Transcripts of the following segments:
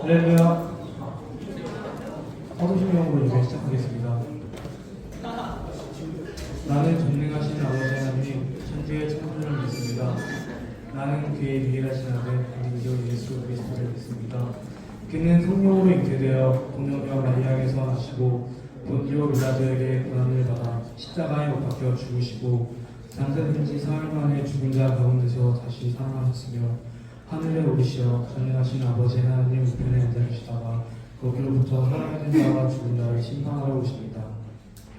할렐루야. 사도신 영으로 이제 시작하겠습니다. 나는 전능하신 아버지 하나님 천지의 창조를 믿습니다. 나는 그의 유일하신 아들 우리 주 예수 그리스도를 믿습니다. 그는 성령으로 잉태되어 동정녀 마리아에서 나시고 본디오 빌라도에게 고난을 받아 십자가에 못 박혀 죽으시고 장사된 지 사흘 만에 죽은 자 가운데서 다시 살아나셨으며 하늘에 오르시어 전능하신 아버지 하나님 우편에 앉아계시다가 거기로부터 살아있는 자와 죽은 자를 심판하러 오십니다.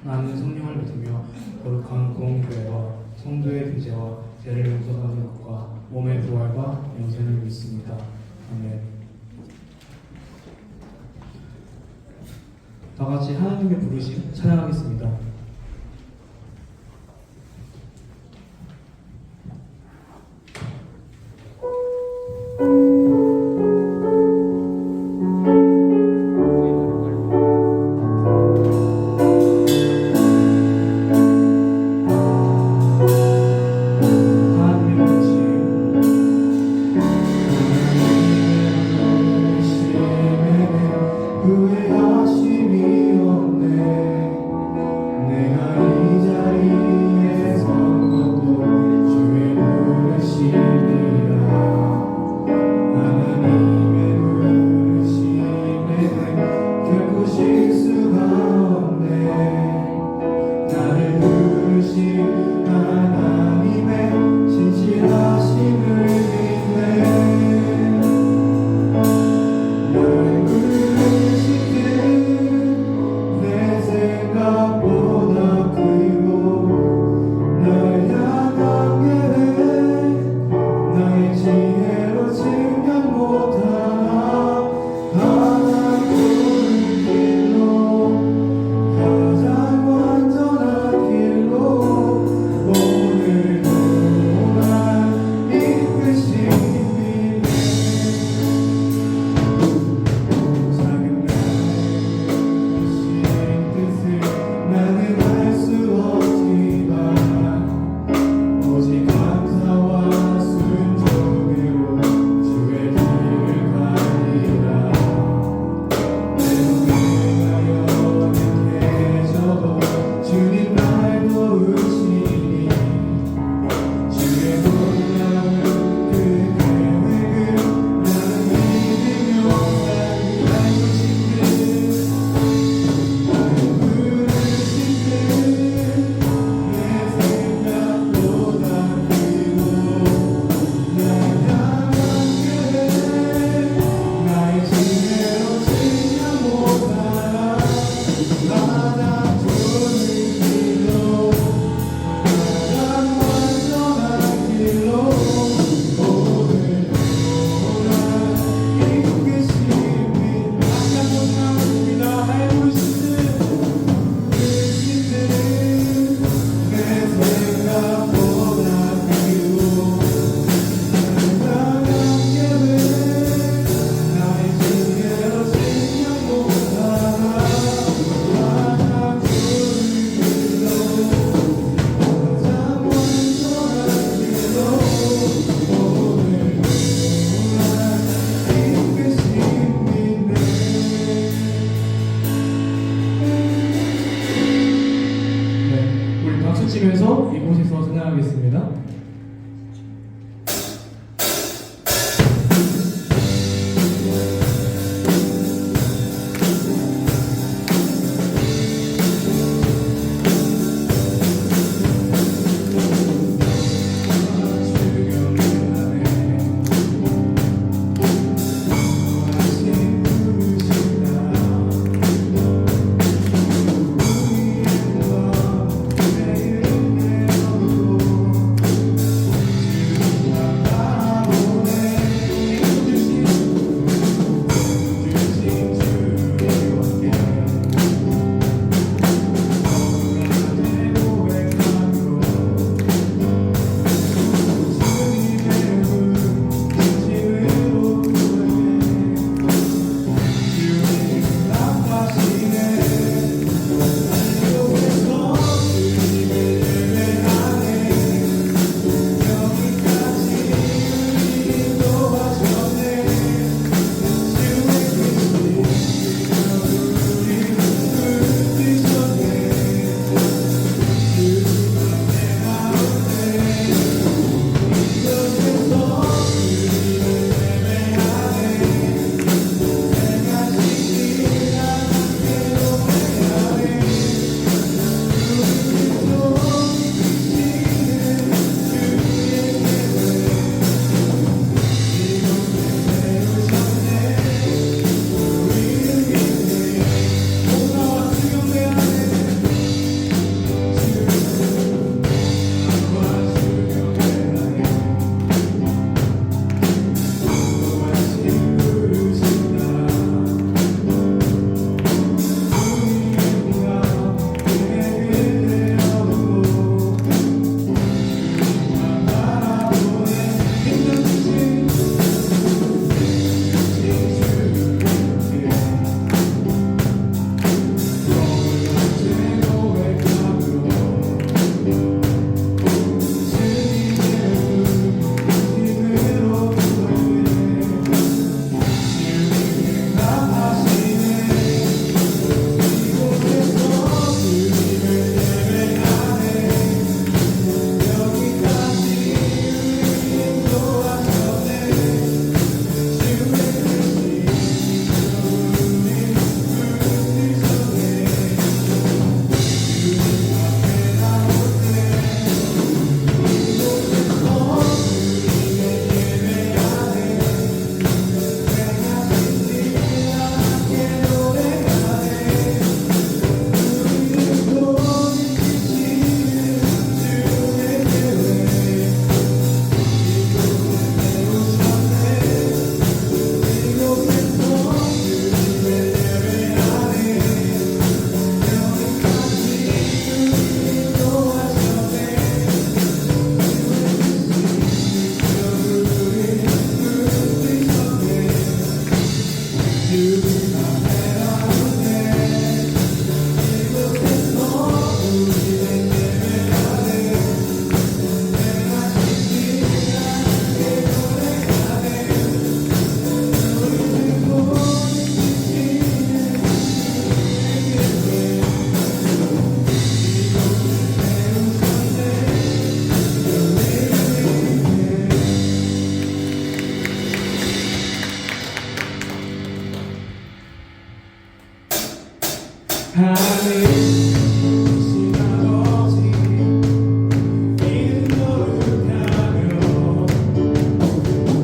나는 성령을 믿으며 거룩한 공교회와 성도의 교제와 죄를 용서받는 것과 몸의 부활과 영생을 믿습니다. 아멘. 다 같이 하나님의 부르심 찬양하겠습니다. 후회하심이 없네. 하늘이신 아버지 이름 거룩하며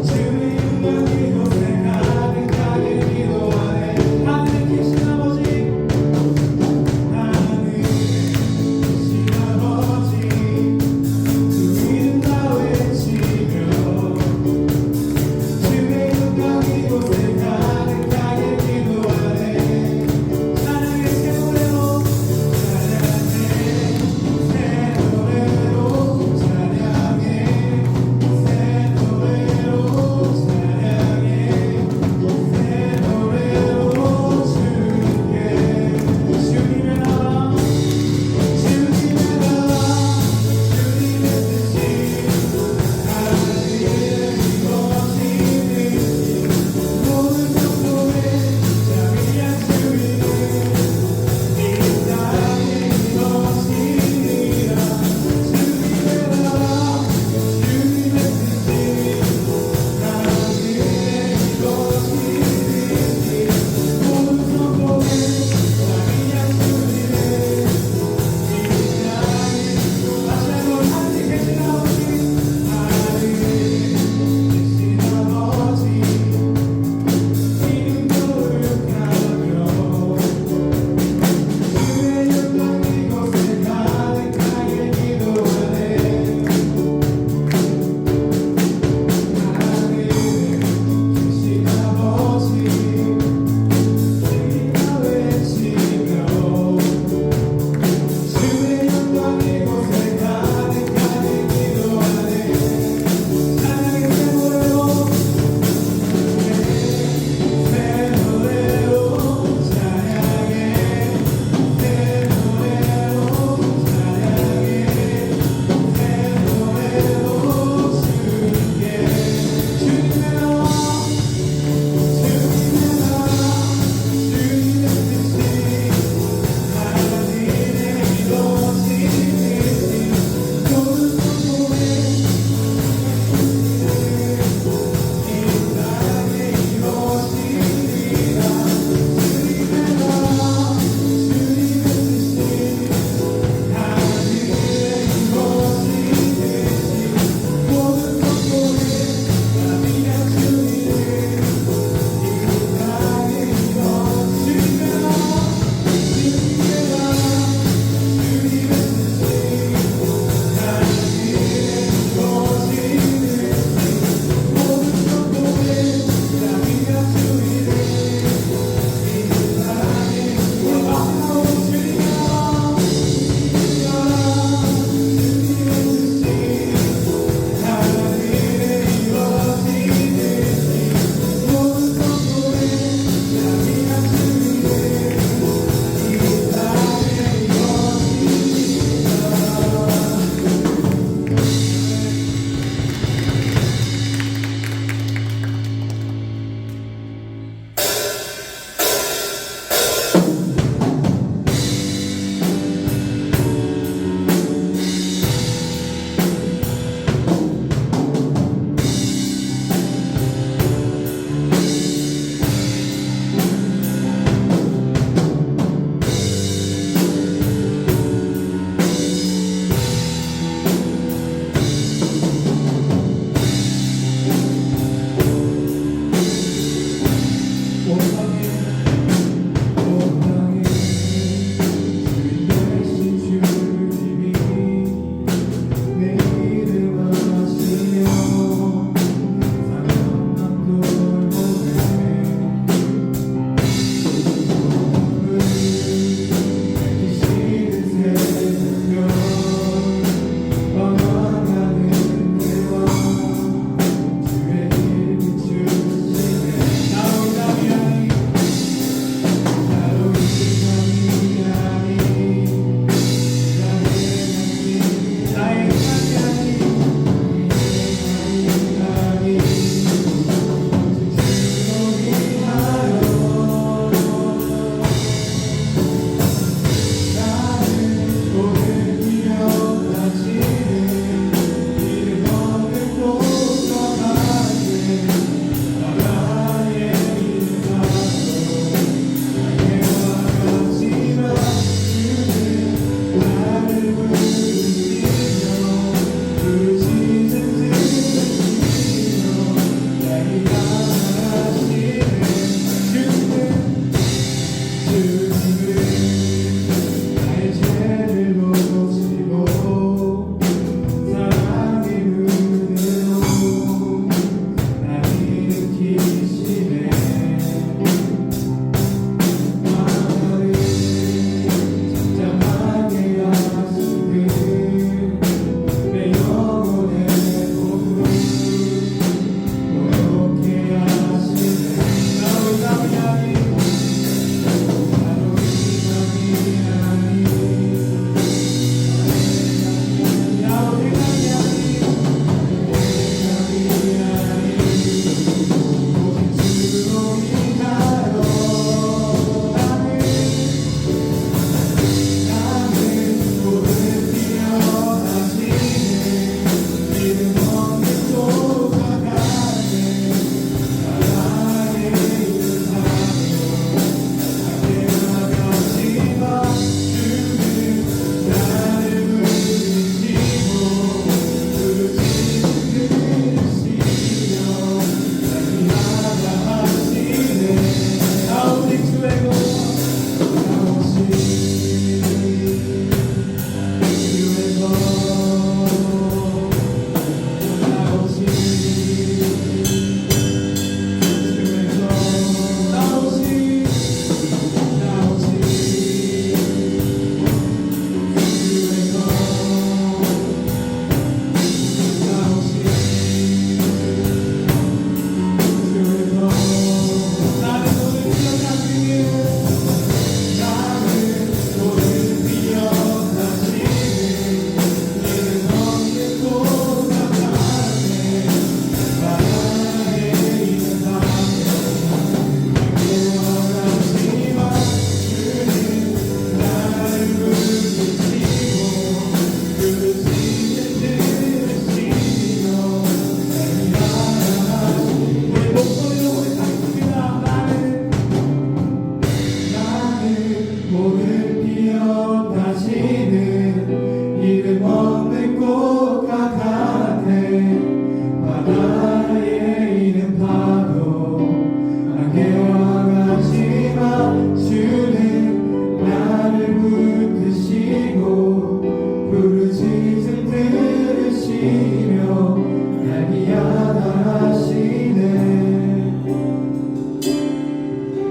주의 영광 이곳에 가득하게 기도하네. 하늘에 계신 아버지 하늘에 계신 아버지 주 이름 다 외치며 주의 영광 이곳에 가득하게 기도하네. 사랑의 세월로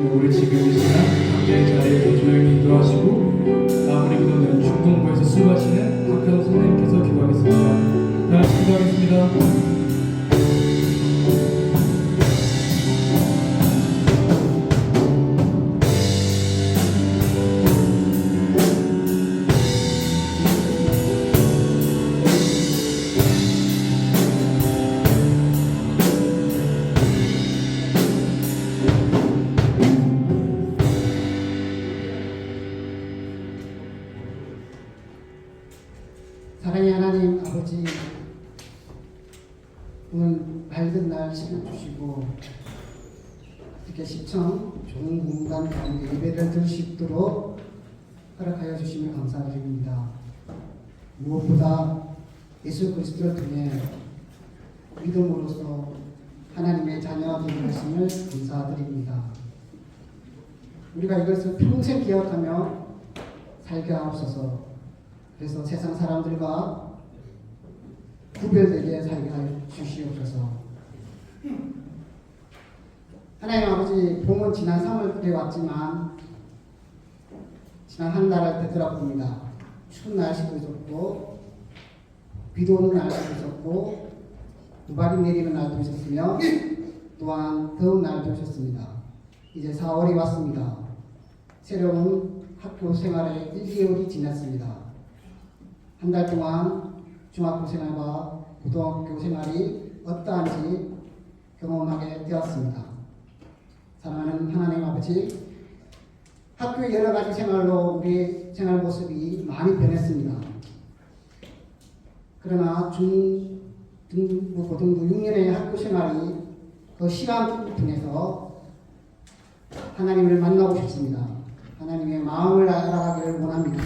우리 지금 이 시간 각자의 자리에 조용히 인도하시고 마무리 기도는 중동부에서 수고하시는 박현 선생님께서 기도하겠습니다. 다 같이 기도하겠습니다. 사랑의 하나님 아버지, 오늘 밝은 날씨를 주시고 이렇게 시청 좋은 공간 가운데 예배를 드릴 수 있도록 허락하여 주시며 감사드립니다. 무엇보다 예수 그리스도를 통해 믿음으로써 하나님의 자녀가 되는 것임을 감사드립니다. 우리가 이것을 평생 기억하며 살게 하옵소서. 그래서 세상 사람들과 구별되게 살게 하여 주시옵소서. 하나님 아버지, 봄은 지난 3월에 왔지만 지난 한 달을 되돌아봅니다. 추운 날씨도 있었고 비도 오는 날씨도 있었고 우박이 내리는 날도 있었으며 또한 더운 날도 있었습니다. 이제 4월이 왔습니다. 새로운 학교 생활의 1개월이 지났습니다. 한 달 동안 중학교 생활과 고등학교 생활이 어떠한지 경험하게 되었습니다. 사랑하는 하나님 아버지, 학교의 여러 가지 생활로 우리 생활 모습이 많이 변했습니다. 그러나 중등부, 고등부 6년의 학교 생활이 그 시간을 통해서 하나님을 만나고 싶습니다. 하나님의 마음을 알아가기를 원합니다.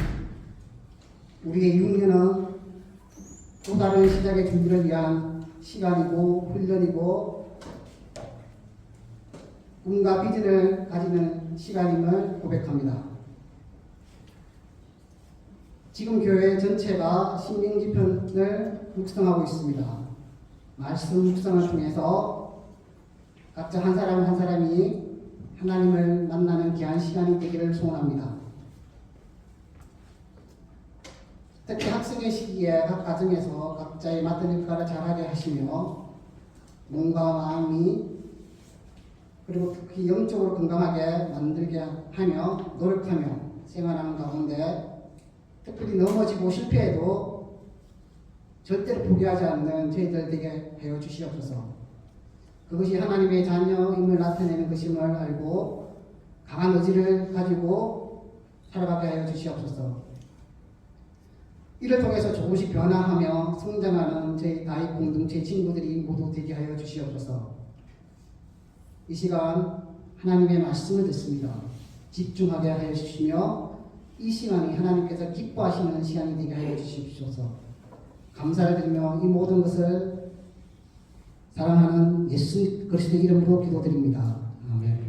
우리의 6년은 또 다른 시작의 준비를 위한 시간이고 훈련이고 꿈과 비전을 가지는 시간임을 고백합니다. 지금 교회 전체가 신명기편을 묵상하고 있습니다. 말씀 묵상을 통해서 각자 한 사람 한 사람이 하나님을 만나는 귀한 시간이 되기를 소원합니다. 특히 학생의 시기에 각 가정에서 각자의 맡은 역할을 잘하게 하시며 몸과 마음이 그리고 특히 영적으로 건강하게 만들게 하며 노력하며 생활하는 가운데 특별히 넘어지고 실패해도 절대로 포기하지 않는 저희들 되게 하여 주시옵소서. 그것이 하나님의 자녀임을 나타내는 것임을 알고 강한 의지를 가지고 살아가게 하여 주시옵소서. 이를 통해서 조금씩 변화하며 성장하는 저희 다윗 공동체 친구들이 모두 되게 하여 주시옵소서. 이 시간 하나님의 말씀을 듣습니다. 집중하게 하여 주시며 이 시간이 하나님께서 기뻐하시는 시간이 되게 하여 주시옵소서. 감사를 드리며 이 모든 것을 사랑하는 예수 그리스도 이름으로 기도드립니다. 아멘.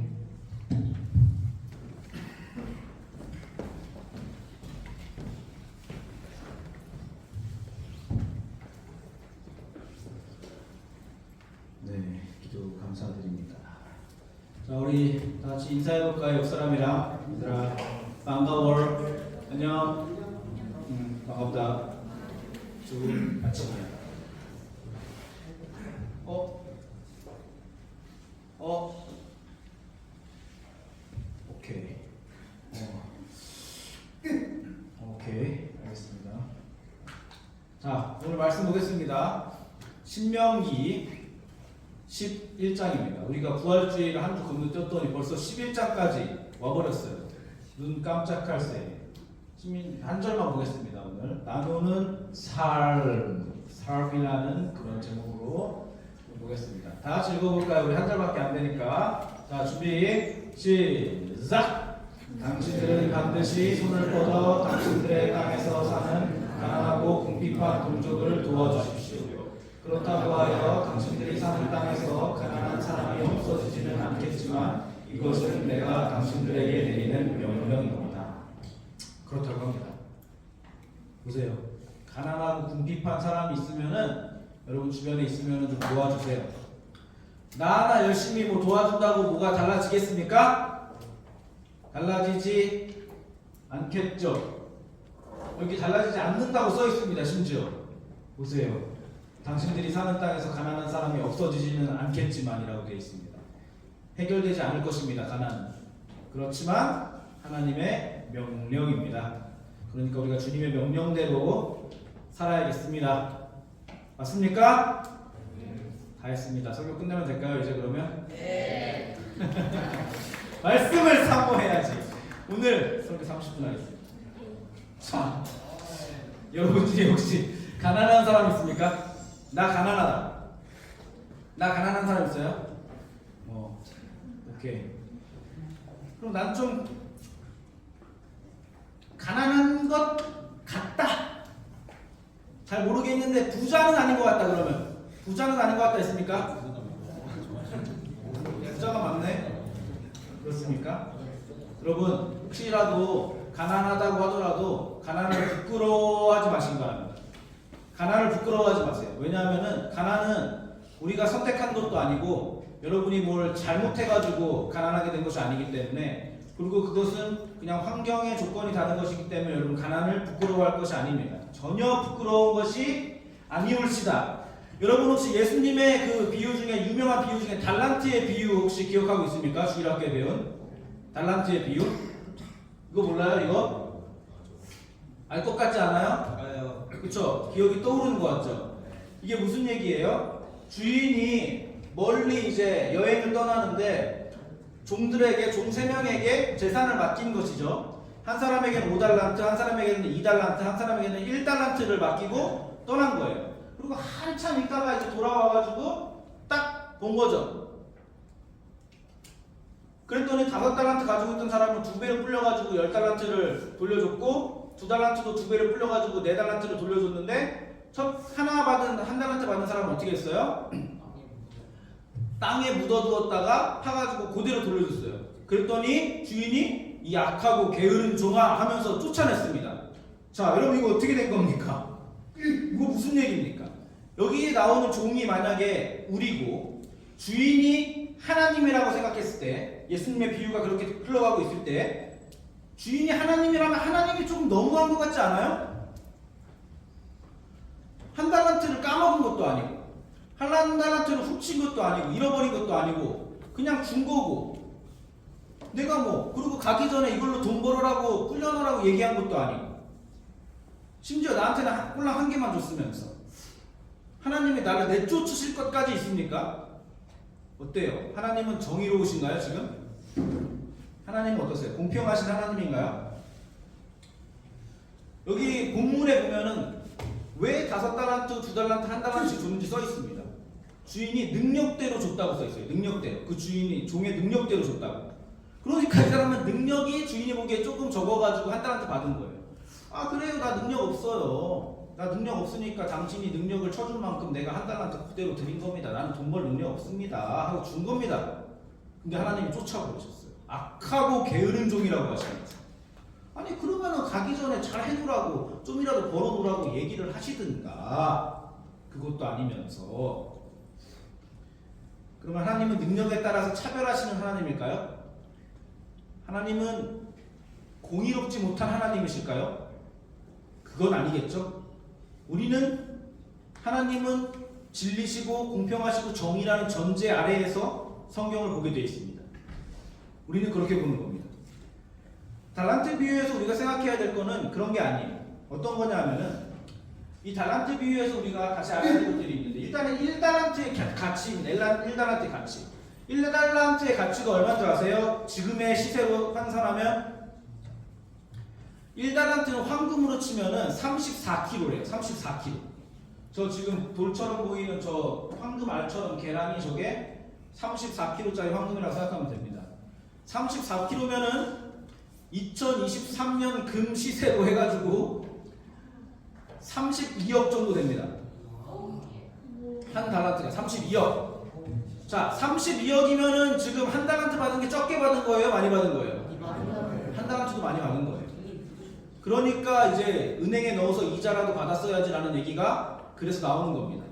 네, 기도 감사드립니다. 자, 우리 다 같이 인사해볼까요? 옆 사람이랑. 얘들아, 반가워. 안녕. 반갑다. 두 아침이야. 오케이. 오케이. 알겠습니다. 자, 오늘 말씀 보겠습니다. 신명기 11장입니다. 우리가 부활주의를 한 주 건너 뛰었더니 벌써 11장까지 와버렸어요. 눈 깜짝할 새. 한 절만 보겠습니다. 오늘 나누는 삶이라는 그런 제목으로 보겠습니다. 다 같이 읽어볼까요? 우리 한 절밖에 안 되니까. 자, 준비 시작. 당신들은 반드시 손을 뻗어 당신들의 땅에서 사는 가난하고 궁핍한 동족을 도와주십시오. 그렇다고 하여 당신들이 사는 땅에서 가난한 사람이 없어지지는 않겠지만 이것은 내가 당신들에게 내리는 명령입니다. 그렇다고 합니다. 보세요. 가난하고 궁핍한 사람이 있으면은 여러분 주변에 있으면은 좀 도와주세요. 나 하나 열심히 뭐 도와준다고 뭐가 달라지겠습니까? 달라지지 않겠죠. 여기 달라지지 않는다고 써 있습니다. 심지어 보세요. 당신들이 사는 땅에서 가난한 사람이 없어지지는 않겠지만이라고 되어 있습니다. 해결되지 않을 것입니다. 가난은. 그렇지만 하나님의 명령입니다. 그러니까 우리가 주님의 명령대로 살아야겠습니다. 맞습니까? 다 했습니다. 설교 끝내면 될까요? 이제 그러면? 네. 말씀을 사모해야지. 오늘 설교 30분 하겠습니다. 자, 여러분 중에 혹시 가난한 사람 있습니까? 나 가난하다. 나 가난한 사람 있어요? 오케이. 그럼 난 좀 가난한 것 같다. 잘 모르겠는데 부자는 아닌 것 같다. 그러면 부자는 아닌 것 같다 했습니까? 부자가 맞네. 그렇습니까? 여러분 혹시라도 가난하다고 하더라도 가난을 부끄러워하지 마시기 바랍니다. 가난을 부끄러워하지 마세요. 왜냐하면은 가난은 우리가 선택한 것도 아니고 여러분이 뭘 잘못해가지고 가난하게 된 것이 아니기 때문에, 그리고 그것은 그냥 환경의 조건이 다른 것이기 때문에 여러분 가난을 부끄러워할 것이 아닙니다. 전혀 부끄러운 것이 아니올시다. 여러분 혹시 예수님의 그 비유 중에 유명한 비유 중에 달란트의 비유 혹시 기억하고 있습니까? 주일학교에 배운 달란트의 비유? 이거 몰라요? 이거? 알 것 같지 않아요? 알아요. 그쵸? 기억이 떠오르는 것 같죠? 이게 무슨 얘기예요? 주인이 멀리 이제 여행을 떠나는데 종들에게, 종 3명에게 재산을 맡긴 것이죠. 한 사람에게는 5달란트, 한 사람에게는 2달란트, 한 사람에게는 1달란트를 맡기고 떠난 거예요. 그리고 한참 있다가 이제 돌아와가지고 딱 본 거죠. 그랬더니 5달란트 가지고 있던 사람은 2배로 불려가지고 10달란트를 돌려줬고, 2달란트도 2배로 불려가지고 4달란트를 돌려줬는데, 한 달란트 받은 사람은 어떻게 했어요? 땅에 묻어두었다가 파가지고 그대로 돌려줬어요. 그랬더니 주인이 이 악하고 게으른 종아 하면서 쫓아냈습니다. 자, 여러분 이거 어떻게 된 겁니까? 이거 무슨 얘기입니까? 여기에 나오는 종이 만약에 우리고 주인이 하나님이라고 생각했을 때, 예수님의 비유가 그렇게 흘러가고 있을 때 주인이 하나님이라면 하나님이 조금 너무한 것 같지 않아요? 한 달란트를 까먹은 것도 아니고, 한 달란트를 훔친 것도 아니고, 잃어버린 것도 아니고, 그냥 준 거고, 내가 그리고 가기 전에 이걸로 돈 벌으라고 불려놓으라고 얘기한 것도 아니고, 심지어 나한테는 꼴랑 1개만 줬으면서 하나님이 나를 내쫓으실 것까지 있습니까? 어때요? 하나님은 정의로우신가요 지금? 하나님은 어떠세요? 공평하신 하나님인가요? 여기 본문에 보면은 왜 5달란트, 2달란트, 1달란트씩 줬는지 써 있습니다. 주인이 능력대로 줬다고 써 있어요. 능력대로. 그 주인이 종의 능력대로 줬다고. 그러니까 이 사람은 능력이 주인이 보기에 조금 적어가지고 1달란트 받은 거예요. 아 그래요, 나 능력 없어요. 나 능력 없으니까 당신이 능력을 쳐준 만큼 내가 1달란트 그대로 드린 겁니다. 나는 돈 벌 능력 없습니다 하고 준 겁니다. 근데 하나님이 쫓아버리셨어요. 악하고 게으른 종이라고 하시면서, 아니 그러면은 가기 전에 잘 해두라고, 좀이라도 벌어놓으라고 얘기를 하시든가. 그것도 아니면서. 그러면 하나님은 능력에 따라서 차별하시는 하나님일까요? 하나님은 공의롭지 못한 하나님이실까요? 그건 아니겠죠? 하나님은 진리시고 공평하시고 정의라는 전제 아래에서 성경을 보게 되어 있습니다. 우리는 그렇게 보는 겁니다. 달란트 비유에서 우리가 생각해야 될 거는 그런 게 아니에요. 어떤 거냐 하면은, 이 달란트 비유에서 우리가 다시 알아야 될 것들이 있는데, 일단은 1달란트의 가치입니다. 1달란트의 가치. 1달란트의 가치가 얼마인 줄 아세요? 지금의 시세로 환산하면 1달란트는 황금으로 치면은 34kg래요. 34kg. 저 지금 돌처럼 보이는 저 황금 알처럼 계란이 저게 34kg짜리 황금이라고 생각하면 됩니다. 34kg면은 2023년 금 시세로 해가지고 32억 정도 됩니다. 한 달란트가 32억. 자, 32억이면은 지금 한 달란트 받은 게 적게 받은 거예요? 많이 받은 거예요? 한 달란트도 많이 받은 거예요. 그러니까 이제 은행에 넣어서 이자라도 받았어야지라는 얘기가 그래서 나오는 겁니다.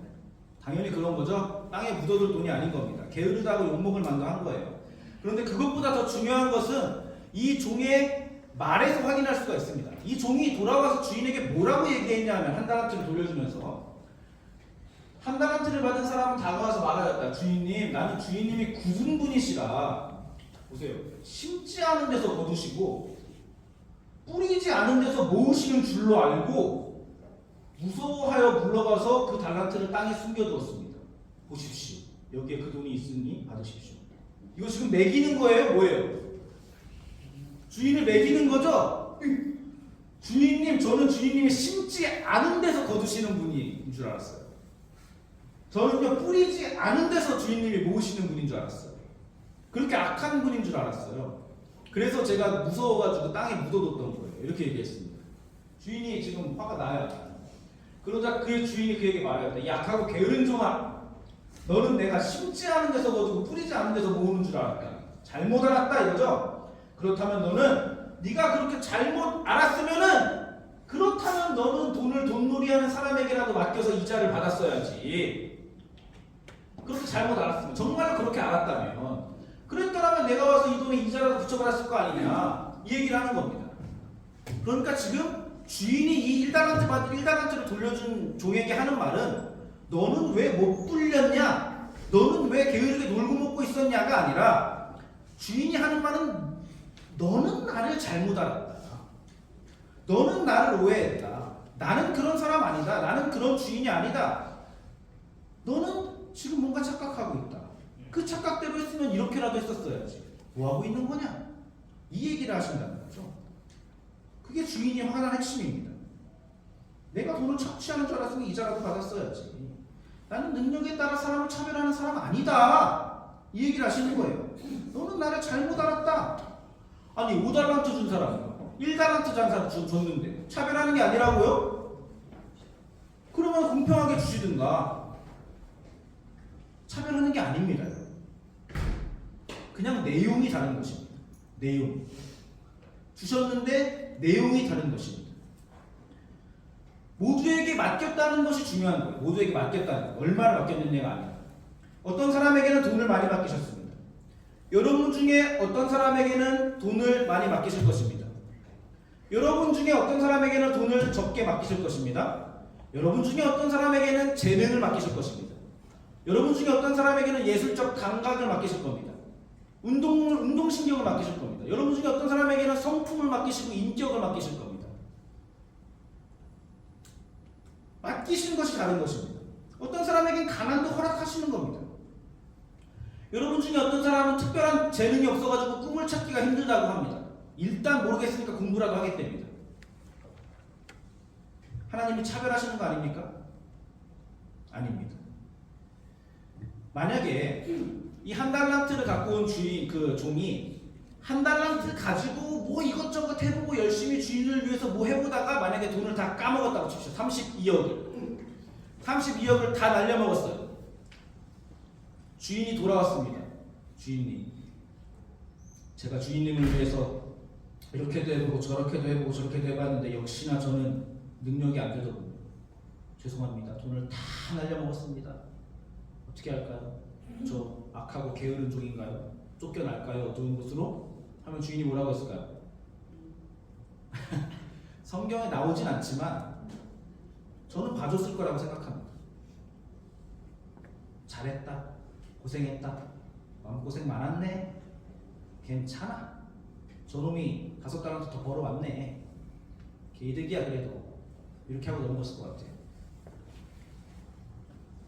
당연히 그런 거죠. 땅에 묻어둘 돈이 아닌 겁니다. 게으르다고 욕먹을 만도 한 거예요. 그런데 그것보다 더 중요한 것은 이 종의 말에서 확인할 수가 있습니다. 이 종이 돌아와서 주인에게 뭐라고 얘기했냐면 한 달란트를 돌려주면서 한 달란트를 받은 사람은 다가와서 말하였다. 주인님, 나는 주인님이 굳은 분이시라. 보세요. 심지 않은 데서 거두시고 뿌리지 않은 데서 모으시는 줄로 알고 무서워하여 불러가서 그 달란트를 땅에 숨겨두었습니다. 보십시오. 여기에 그 돈이 있으니 받으십시오. 이거 지금 매기는 거예요? 뭐예요? 주인을 매기는 거죠? 주인님, 저는 주인님이 심지 않은 데서 거두시는 분인 줄 알았어요. 저는요, 뿌리지 않은 데서 주인님이 모으시는 분인 줄 알았어요. 그렇게 악한 분인 줄 알았어요. 그래서 제가 무서워가지고 땅에 묻어뒀던 거예요. 이렇게 얘기했습니다. 주인이 지금 화가 나요. 그러자 그 주인이 그에게 말하였다. 약하고 게으른 종아, 너는 내가 심지 않은 데서 거두고 뿌리지 않은 데서 모으는 줄 알았다. 잘못 알았다 이거죠? 그렇다면 너는 네가 그렇게 잘못 알았으면은 그렇다면 너는 돈을 돈놀이하는 사람에게라도 맡겨서 이자를 받았어야지. 그렇게 잘못 알았으면, 정말로 그렇게 알았다면, 그랬더라면 내가 와서 이 돈에 이자라도 붙여받았을 거 아니냐, 이 얘기를 하는 겁니다. 그러니까 지금 주인이 이 1달란트를 돌려준 종에게 하는 말은 너는 왜 못 불렸냐, 너는 왜 게으르게 놀고 먹고 있었냐가 아니라 주인이 하는 말은 너는 나를 잘못 알았다. 너는 나를 오해했다. 나는 그런 사람 아니다. 나는 그런 주인이 아니다. 너는 지금 뭔가 착각하고 있다. 그 착각대로 했으면 이렇게라도 했었어야지. 뭐하고 있는 거냐? 이 얘기를 하신다는 거죠. 그게 주인이 화난 핵심입니다. 내가 돈을 착취하는 줄 알았으면 이자라도 받았어야지. 나는 능력에 따라 사람을 차별하는 사람 아니다. 이 얘기를 하시는 거예요. 너는 나를 잘못 알았다. 아니 5달란트 준 사람 1달란트 장사 줬는데 차별하는 게 아니라고요? 그러면 공평하게 주시든가. 차별하는 게 아닙니다. 그냥 내용이 다른 것입니다. 내용. 주셨는데 내용이 다른 것입니다. 모두에게 맡겼다는 것이 중요한 거예요. 모두에게 맡겼다는 거. 얼마를 맡겼느냐가 아니라. 어떤 사람에게는 돈을 많이 맡기셨습니다. 여러분 중에 어떤 사람에게는 돈을 많이 맡기실 것입니다. 여러분 중에 어떤 사람에게는 돈을 적게 맡기실 것입니다. 여러분 중에 어떤 사람에게는 재능을 맡기실 것입니다. 여러분 중에 어떤 사람에게는 예술적 감각을 맡기실 겁니다. 운동신경을 맡기실 겁니다. 여러분 중에 어떤 사람에게는 성품을 맡기시고 인격을 맡기실 겁니다. 맡기시는 것이 다른 것입니다. 어떤 사람에게는 가난도 허락하시는 겁니다. 여러분 중에 어떤 사람은 특별한 재능이 없어가지고 꿈을 찾기가 힘들다고 합니다. 일단 모르겠으니까 공부라도 하겠답니다. 하나님이 차별하시는 거 아닙니까? 아닙니다. 만약에 이 1달란트를 갖고 온 그 종이 1달란트 가지고 뭐 이것저것 해보고 열심히 주인을 위해서 뭐 해보다가 만약에 돈을 다 까먹었다고 칩시오. 32억을 다 날려먹었어요. 주인이 돌아왔습니다. 주인님, 제가 주인님을 위해서 이렇게도 해보고 저렇게도 해보고 저렇게도 해봤는데 역시나 저는 능력이 안 되더군요. 죄송합니다. 돈을 다 날려먹었습니다. 어떻게 할까요? 저 악하고 게으른 종인가요? 쫓겨날까요? 어떤 곳으로? 하면 주인이 뭐라고 했을까요? 성경에 나오진 않지만 저는 봐줬을 거라고 생각합니다. 잘했다. 고생했다. 마음고생 많았네. 괜찮아. 저놈이 5달란트 더 벌어왔네. 개이득이야 그래도. 이렇게 하고 넘어갔을 것 같아요.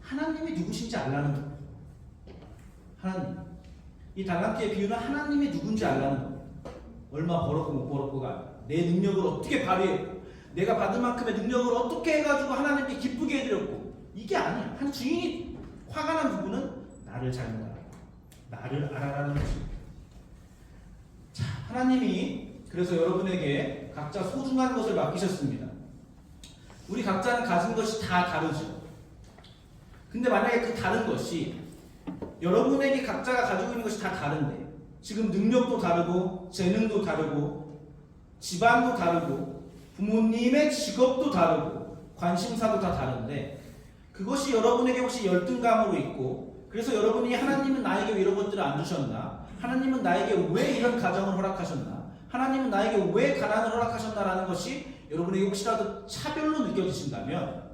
하나님이 누구신지 알라는 거예요. 하나님. 이 달란트의 비유는 하나님이 누군지 알라는 거예요. 얼마 벌었고 못 벌었고가 아니라 내 능력을 어떻게 발휘했고 내가 받은 만큼의 능력을 어떻게 해가지고 하나님께 기쁘게 해드렸고 이게 아니야. 한 주인이 화가 난 부분은 나를 잘못 알아. 나를 알아라는 것입니다. 자, 하나님이 그래서 여러분에게 각자 소중한 것을 맡기셨습니다. 우리 각자는 가진 것이 다 다르죠. 근데 만약에 그 다른 것이 여러분에게 각자가 가지고 있는 것이 다 다른데 지금 능력도 다르고 재능도 다르고 집안도 다르고 부모님의 직업도 다르고 관심사도 다 다른데 그것이 여러분에게 혹시 열등감으로 있고 그래서 여러분이 하나님은 나에게 왜 이런 것들을 안 주셨나 하나님은 나에게 왜 이런 가정을 허락하셨나? 하나님은 나에게 왜 가난을 허락하셨나라는 것이 여러분에게 혹시라도 차별로 느껴지신다면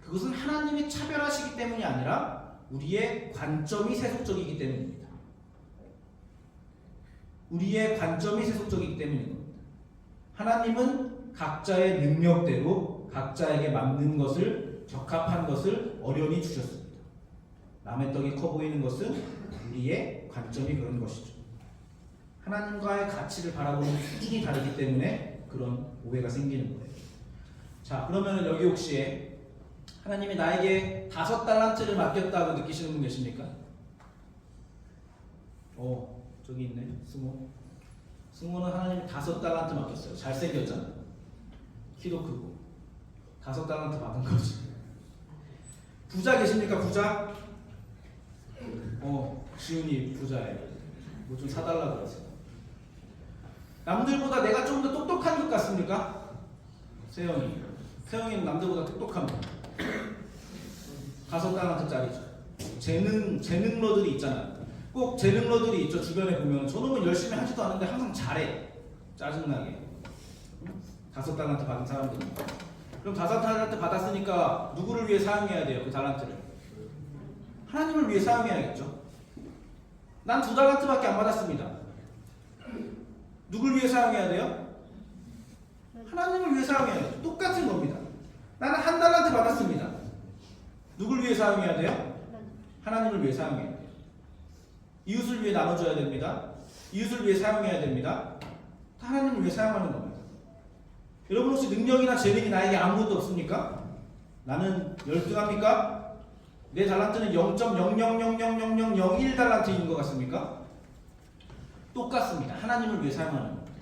그것은 하나님이 차별하시기 때문이 아니라 우리의 관점이 세속적이기 때문입니다. 우리의 관점이 세속적이기 때문입니다. 하나님은 각자의 능력대로 각자에게 맞는 것을 적합한 것을 어련히 주셨습니다. 남의 떡이 커 보이는 것은 우리의 관점이 그런 것이죠. 하나님과의 가치를 바라보는 수준이 다르기 때문에 그런 오해가 생기는 거예요. 자, 그러면 여기 혹시 하나님이 나에게 5달란트를 맡겼다고 느끼시는 분 계십니까? 저기 있네. 승호는 하나님이 5달란트 맡겼어요. 잘생겼잖아. 키도 크고 5달란트 받은 거지. 부자 계십니까? 부자? 지훈이 부자예요. 뭐 좀 사달라 그러세요. 남들보다 내가 좀 더 똑똑한 것 같습니까? 세영이는 남들보다 똑똑합니다. 5달란트짜리죠. 재능러들이 있잖아요. 꼭 재능러들이 있죠. 주변에 보면 저놈은 열심히 하지도 않은데 항상 잘해. 짜증나게. 5달란트 받은 사람들입니다. 그럼 5달란트 받았으니까 누구를 위해 사용해야 돼요? 그 달란트를 하나님을 위해 사용해야겠죠. 난 2달란트밖에 안 받았습니다. 누굴 위해 사용해야 돼요? 하나님을 위해 사용해야 돼요. 똑같은 겁니다. 나는 1달란트 받았습니다. 누굴 위해 사용해야 돼요? 하나님을 위해 사용해야 돼요. 이웃을 위해 나눠줘야 됩니다. 이웃을 위해 사용해야 됩니다. 다 하나님을 위해 사용하는 겁니다. 여러분 혹시 능력이나 재능이 나에게 아무것도 없습니까? 나는 열등합니까? 내 달란트는 0.00000001달란트인 것 같습니까? 똑같습니다. 하나님을 위해 사용하는 겁니다.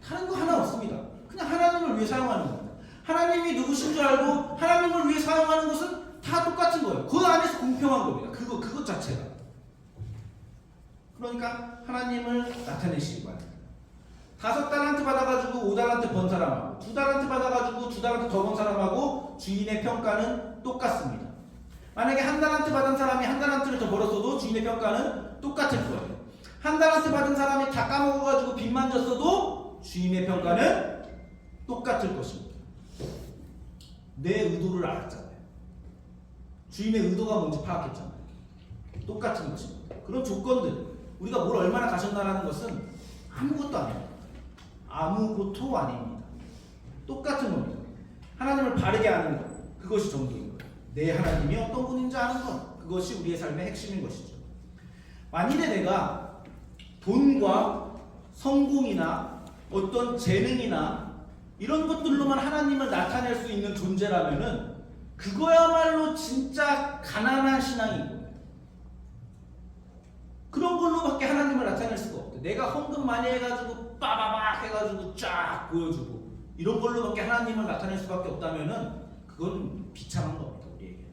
다른 거 하나 없습니다. 그냥 하나님을 위해 사용하는 겁니다. 하나님이 누구신 줄 알고 하나님을 위해 사용하는 것은 다 똑같은 거예요. 그 안에서 공평한 겁니다. 그것 자체가. 그러니까 하나님을 나타내시기 바랍니다. 5달란트 받아가지고 5달란트 번 사람하고 2달란트 받아가지고 2달란트 더 번 사람하고 주인의 평가는 똑같습니다. 만약에 1달란트 받은 사람이 1달란트를 더 벌었어도 주인의 평가는 똑같을 거예요. 1달란트 받은 사람이 다 까먹어가지고 빚만 졌어도 주인의 평가는 똑같을 것입니다. 내 의도를 알았잖아요. 주인의 의도가 뭔지 파악했잖아요. 똑같은 것입니다. 그런 조건들, 우리가 뭘 얼마나 가졌나라는 것은 아무것도 아닙니다. 아무것도 아닙니다. 똑같은 겁니다. 하나님을 바르게 아는 것, 그것이 전부인 거예요. 내 하나님이 어떤 분인지 아는 것, 그것이 우리의 삶의 핵심인 것이죠. 만일에 내가 돈과 성공이나 어떤 재능이나 이런 것들로만 하나님을 나타낼 수 있는 존재라면은 그거야말로 진짜 가난한 신앙인 거예요. 그런 걸로밖에 하나님을 나타낼 수가 없대. 내가 헌금 많이 해가지고 빠바박 해가지고 쫙 보여주고 이런 걸로밖에 하나님을 나타낼 수밖에 없다면은 그건 비참한 겁니다. 우리에게.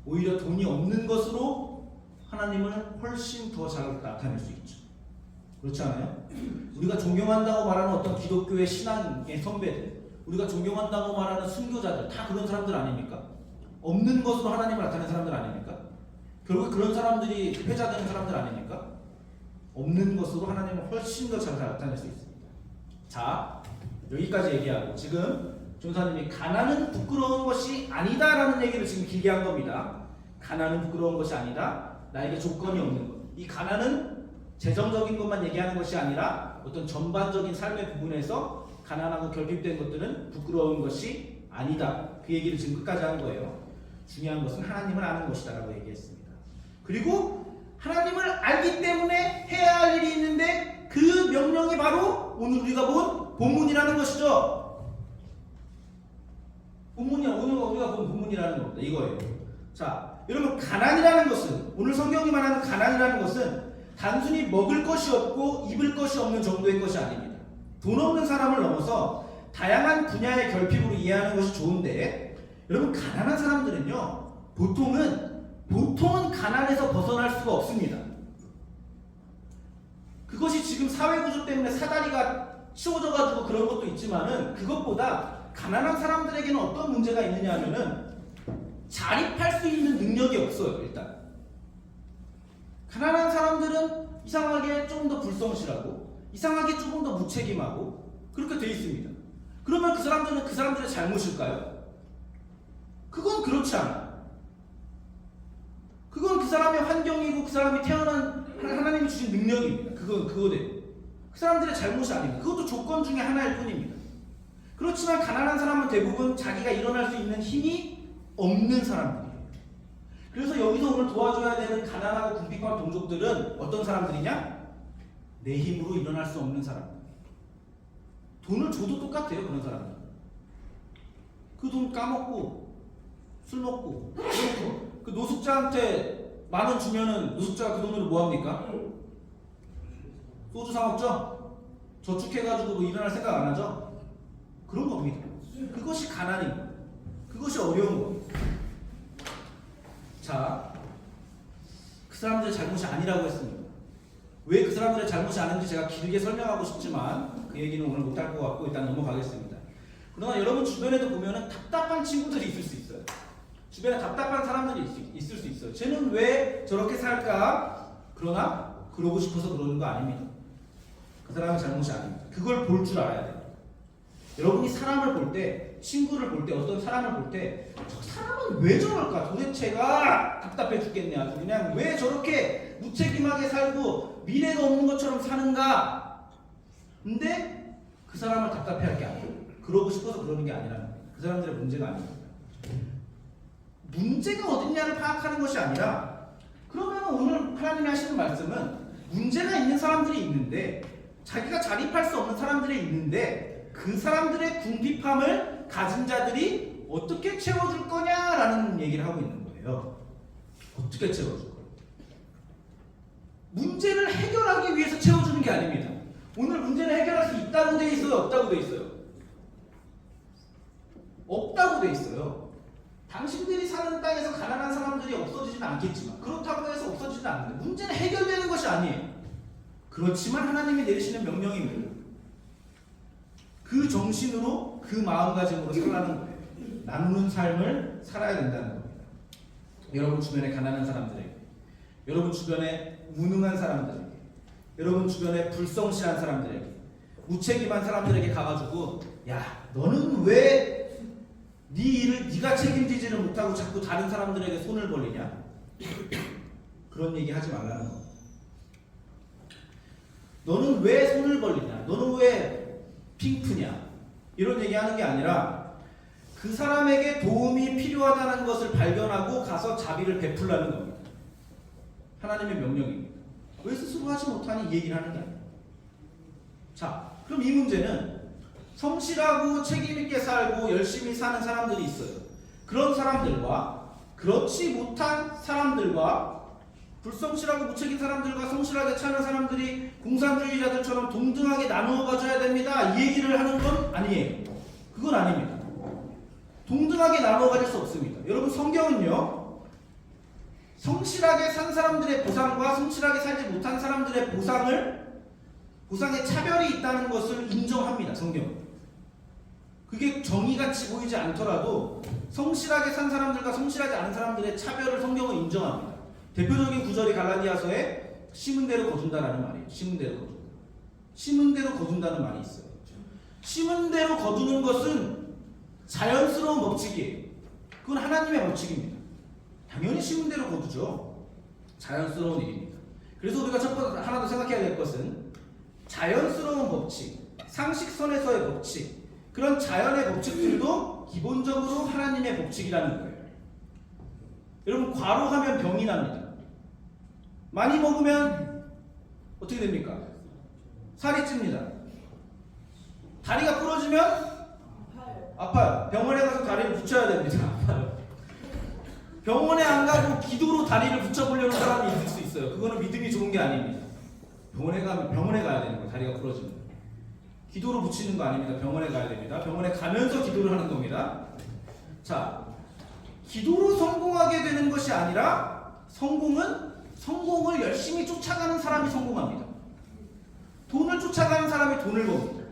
오히려 돈이 없는 것으로 하나님을 훨씬 더 잘 나타낼 수 있죠. 그렇지 않아요? 우리가 존경한다고 말하는 어떤 기독교의 신앙의 선배들, 우리가 존경한다고 말하는 순교자들, 다 그런 사람들 아닙니까? 없는 것으로 하나님을 나타내는 사람들 아닙니까? 결국 그런 사람들이 회자되는 사람들 아닙니까? 없는 것으로 하나님을 훨씬 더 잘 나타낼 수 있습니다. 자, 여기까지 얘기하고 지금 전사님이 가난은 부끄러운 것이 아니다라는 얘기를 지금 길게 한 겁니다. 가난은 부끄러운 것이 아니다. 나에게 조건이 없는 것. 이 가난은 재정적인 것만 얘기하는 것이 아니라 어떤 전반적인 삶의 부분에서 가난하고 결핍된 것들은 부끄러운 것이 아니다. 그 얘기를 지금 끝까지 한 거예요. 중요한 것은 하나님을 아는 것이다 라고 얘기했습니다. 그리고 하나님을 알기 때문에 해야 할 일이 있는데 그 명령이 바로 오늘 우리가 본 본문이라는 것이죠. 본문이야. 오늘 우리가 본 본문이라는 겁니다. 이거예요. 자, 여러분 가난이라는 것은 오늘 성경이 말하는 가난이라는 것은 단순히 먹을 것이 없고 입을 것이 없는 정도의 것이 아닙니다. 돈 없는 사람을 넘어서 다양한 분야의 결핍으로 이해하는 것이 좋은데 여러분 가난한 사람들은요 보통은 가난에서 벗어날 수가 없습니다. 그것이 지금 사회구조 때문에 사다리가 치워져가지고 그런 것도 있지만은 그것보다 가난한 사람들에게는 어떤 문제가 있느냐 하면은 자립할 수 있는 능력이 없어요. 일단 가난한 사람들은 이상하게 조금 더 불성실하고 이상하게 조금 더 무책임하고 그렇게 돼 있습니다. 그러면 그 사람들은 그 사람들의 잘못일까요? 그건 그렇지 않아요. 그건 그 사람의 환경이고 그 사람이 태어난 하나님이 주신 능력입니다. 그거대로. 그 사람들의 잘못이 아닙니다. 그것도 조건 중에 하나일 뿐입니다. 그렇지만 가난한 사람은 대부분 자기가 일어날 수 있는 힘이 없는 사람들이에요. 그래서 여기서 오늘 도와줘야 되는 가난하고 궁핍한 동족들은 어떤 사람들이냐? 내 힘으로 일어날 수 없는 사람들. 돈을 줘도 똑같아요. 그런 사람들. 그 돈 까먹고 술 먹고 그 노숙자한테 10,000원 주면은 노숙자가 그 돈으로 뭐 합니까? 소주 사 먹죠? 저축해가지고 뭐 일어날 생각 안 하죠? 그런 겁니다. 그것이 가난입니다. 그것이 어려운 겁니다. 자, 그 사람들의 잘못이 아니라고 했습니다. 왜 그 사람들의 잘못이 아닌지 제가 길게 설명하고 싶지만 그 얘기는 오늘 못할 것 같고 일단 넘어가겠습니다. 그러나 여러분 주변에도 보면은 답답한 친구들이 있을 수 있어요. 주변에 답답한 사람들이 있을 수 있어요. 쟤는 왜 저렇게 살까? 그러나 그러고 싶어서 그러는 거 아닙니다. 그 사람의 잘못이 아닙니다. 그걸 볼 줄 알아야 돼요. 여러분이 사람을 볼 때, 친구를 볼 때, 어떤 사람을 볼 때 저 사람은 왜 저럴까? 도대체가 답답해 죽겠네. 아주 그냥 왜 저렇게 무책임하게 살고 미래가 없는 것처럼 사는가? 근데 그 사람을 답답해할 게 아니에요. 그러고 싶어서 그러는 게 아니라는 거예요. 그 사람들의 문제가 아닙니다. 문제가 어딨냐를 파악하는 것이 아니라 그러면 오늘 하나님이 하시는 말씀은 문제가 있는 사람들이 있는데 자기가 자립할 수 없는 사람들이 있는데 그 사람들의 궁핍함을 가진 자들이 어떻게 채워줄 거냐라는 얘기를 하고 있는 거예요. 어떻게 채워줄 거예요? 문제를 해결하기 위해서 채워주는 게 아닙니다. 오늘 문제를 해결할 수 있다고 돼 있어요? 없다고 돼 있어요? 없다고 돼 있어요. 당신들이 사는 땅에서 가난한 사람들이 없어지지는 않겠지만 그렇다고 해서 없어지지는 않는데 문제는 해결되는 것이 아니에요. 그렇지만 하나님이 내리시는 명령입니다. 그 정신으로 그 마음가짐으로 살라는 거예요. 나누는 삶을 살아야 된다는 겁니다. 여러분 주변에 가난한 사람들에게, 여러분 주변에 무능한 사람들에게, 여러분 주변에 불성실한 사람들에게, 무책임한 사람들에게 가가지고 야 너는 왜 네 일을 네가 책임지지를 못하고 자꾸 다른 사람들에게 손을 벌리냐? 그런 얘기 하지 말라는 겁니다. 너는 왜 손을 벌리냐? 너는 왜 핑크냐? 이런 얘기하는 게 아니라 그 사람에게 도움이 필요하다는 것을 발견하고 가서 자비를 베풀라는 겁니다. 하나님의 명령입니다. 왜 스스로 하지 못하니 이 얘기를 하는 게 아니에요. 자, 그럼 이 문제는 성실하고 책임있게 살고 열심히 사는 사람들이 있어요. 그런 사람들과 그렇지 못한 사람들과 불성실하고 무책임 사람들과 성실하게 사는 사람들이 공산주의자들처럼 동등하게 나누어 가져야 됩니다. 이 얘기를 하는 건 아니에요. 그건 아닙니다. 동등하게 나누어 가질 수 없습니다. 여러분 성경은요. 성실하게 산 사람들의 보상과 성실하게 살지 못한 사람들의 보상에 차별이 있다는 것을 인정합니다. 성경은. 그게 정의같이 보이지 않더라도 성실하게 산 사람들과 성실하지 않은 사람들의 차별을 성경은 인정합니다. 대표적인 구절이 갈라디아서에 심은 대로 거둔다라는 말이에요. 심은 대로 거둔다. 심은 대로 거둔다는 말이 있어요. 심은 대로 거두는 것은 자연스러운 법칙이에요. 그건 하나님의 법칙입니다. 당연히 심은 대로 거두죠. 자연스러운 일입니다. 그래서 우리가 첫 번째 하나 더 생각해야 될 것은 자연스러운 법칙, 상식선에서의 법칙, 그런 자연의 법칙들도 기본적으로 하나님의 법칙이라는 거예요. 여러분 과로하면 병이 납니다. 많이 먹으면 어떻게 됩니까? 살이 찝니다. 다리가 부러지면 아파요. 병원에 가서 다리를 붙여야 됩니다. 아파요. 병원에 안 가고 기도로 다리를 붙여보려는 사람이 있을 수 있어요. 그거는 믿음이 좋은 게 아닙니다. 병원에 가야 되는 거예요. 다리가 부러지면. 기도로 붙이는 거 아닙니다. 병원에 가야 됩니다. 병원에 가면서 기도를 하는 겁니다. 자, 기도로 성공하게 되는 것이 아니라 성공을 열심히 쫓아가는 사람이 성공합니다. 돈을 쫓아가는 사람이 돈을 법니다.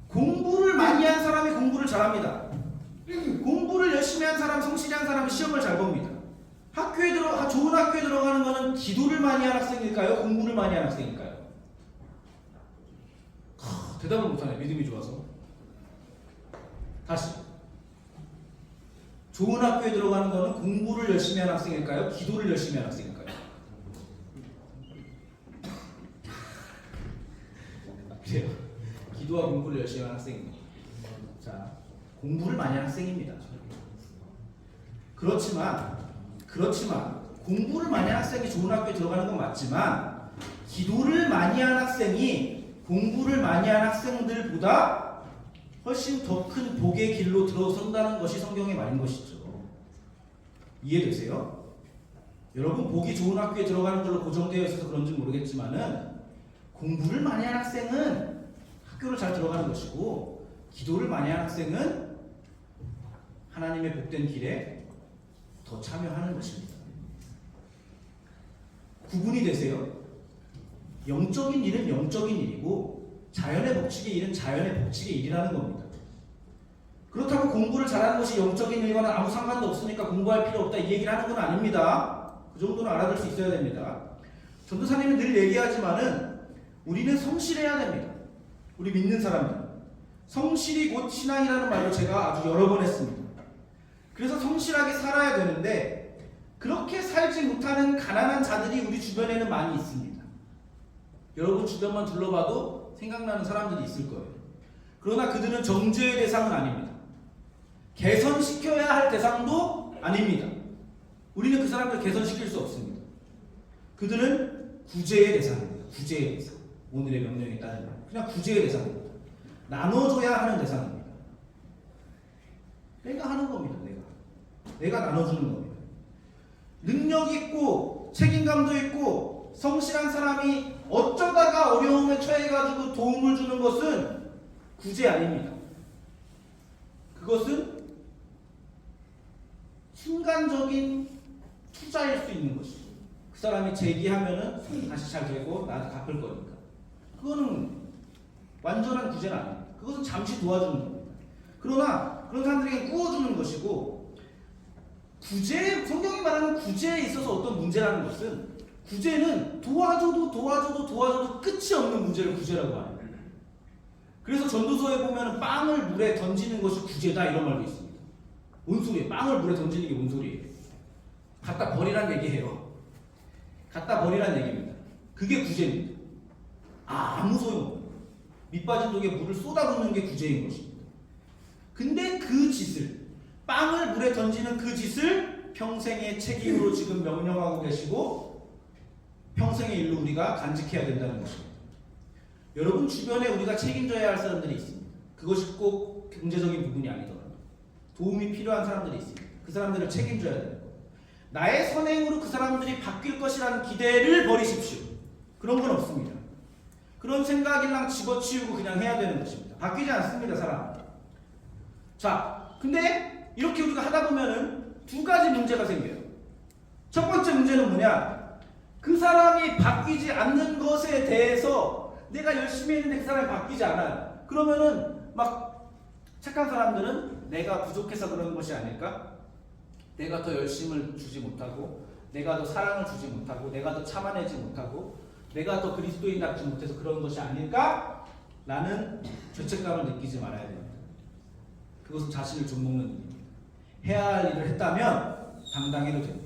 공부를 많이 한 사람이 공부를 잘합니다. 공부를 열심히 한 사람, 성실히 한 사람은 시험을 잘 봅니다. 좋은 학교에 들어가는 거는 기도를 많이 한 학생일까요? 공부를 많이 한 학생일까요? 대답을 못하네. 믿음이 좋아서. 다시. 좋은 학교에 들어가는 거는 공부를 열심히 한 학생일까요? 기도를 열심히 한 학생일까요? 그래요. 기도와 공부를 열심히 한 학생입니다. 자, 공부를 많이 한 학생입니다. 그렇지만 공부를 많이 한 학생이 좋은 학교에 들어가는 건 맞지만 기도를 많이 한 학생이 공부를 많이 한 학생들보다 훨씬 더 큰 복의 길로 들어선다는 것이 성경에 말인 것이죠. 이해되세요? 여러분 복이 좋은 학교에 들어가는 걸로 고정되어 있어서 그런지 모르겠지만은 공부를 많이 한 학생은 학교를 잘 들어가는 것이고 기도를 많이 한 학생은 하나님의 복된 길에 더 참여하는 것입니다. 구분이 되세요? 영적인 일은 영적인 일이고 자연의 법칙의 일은 자연의 법칙의 일이라는 겁니다. 그렇다고 공부를 잘하는 것이 영적인 일과는 아무 상관도 없으니까 공부할 필요 없다 이 얘기를 하는 건 아닙니다. 그 정도는 알아둘 수 있어야 됩니다. 전도사님이 늘 얘기하지만은 우리는 성실해야 됩니다. 우리 믿는 사람들. 성실이 곧 신앙이라는 말로 제가 아주 여러 번 했습니다. 그래서 성실하게 살아야 되는데 그렇게 살지 못하는 가난한 자들이 우리 주변에는 많이 있습니다. 여러분 주변만 둘러봐도 생각나는 사람들이 있을 거예요. 그러나 그들은 정죄의 대상은 아닙니다. 개선시켜야 할 대상도 아닙니다. 우리는 그 사람들을 개선시킬 수 없습니다. 그들은 구제의 대상입니다. 구제의 대상. 오늘의 명령에 따르면 그냥 구제의 대상입니다. 나눠줘야 하는 대상입니다. 내가 하는 겁니다. 내가 나눠주는 겁니다. 능력 있고 책임감도 있고 성실한 사람이 어쩌다가 어려움에 처해가지고 도움을 주는 것은 구제 아닙니다. 그것은 순간적인 투자일 수 있는 것이죠. 그 사람이 재기하면은 다시 잘 되고 나도 갚을 거니까. 그거는 완전한 구제는 아닙니다. 그것은 잠시 도와주는 겁니다. 그러나 그런 사람들에게 꾸어주는 것이고 구제, 성경이 말하는 구제에 있어서 어떤 문제라는 것은 구제는 도와줘도 끝이 없는 문제를 구제라고 합니다. 그래서 전도서에 보면 빵을 물에 던지는 것이 구제다 이런 말도 있습니다. 뭔 소리예요? 빵을 물에 던지는 게 뭔 소리예요? 갖다 버리란 얘기예요. 갖다 버리란 얘기입니다. 그게 구제입니다. 아무 소용없어요. 밑빠진 독에 물을 쏟아붓는 게 구제인 것입니다. 근데 그 짓을 빵을 물에 던지는 그 짓을 평생의 책임으로 지금 명령하고 계시고 평생의 일로 우리가 간직해야 된다는 것입니다. 여러분 주변에 우리가 책임져야 할 사람들이 있습니다. 그것이 꼭 경제적인 부분이 아니더라도 도움이 필요한 사람들이 있습니다. 그 사람들을 책임져야 되는 거예요. 나의 선행으로 그 사람들이 바뀔 것이라는 기대를 버리십시오. 그런 건 없습니다. 그런 생각이랑 집어치우고 그냥 해야 되는 것입니다. 바뀌지 않습니다, 사람. 자, 근데 이렇게 우리가 하다 보면은 두 가지 문제가 생겨요. 첫 번째 문제는 뭐냐? 그 사람이 바뀌지 않는 것에 대해서 내가 열심히 했는데 그 사람이 바뀌지 않아요. 그러면은 막 착한 사람들은 내가 부족해서 그런 것이 아닐까? 내가 더 열심을 주지 못하고 내가 더 사랑을 주지 못하고 내가 더 참아내지 못하고 내가 더 그리스도인답지 못해서 그런 것이 아닐까? 라는 죄책감을 느끼지 말아야 됩니다. 그것은 자신을 좀먹는 일입니다. 해야 할 일을 했다면 당당해도 됩니다.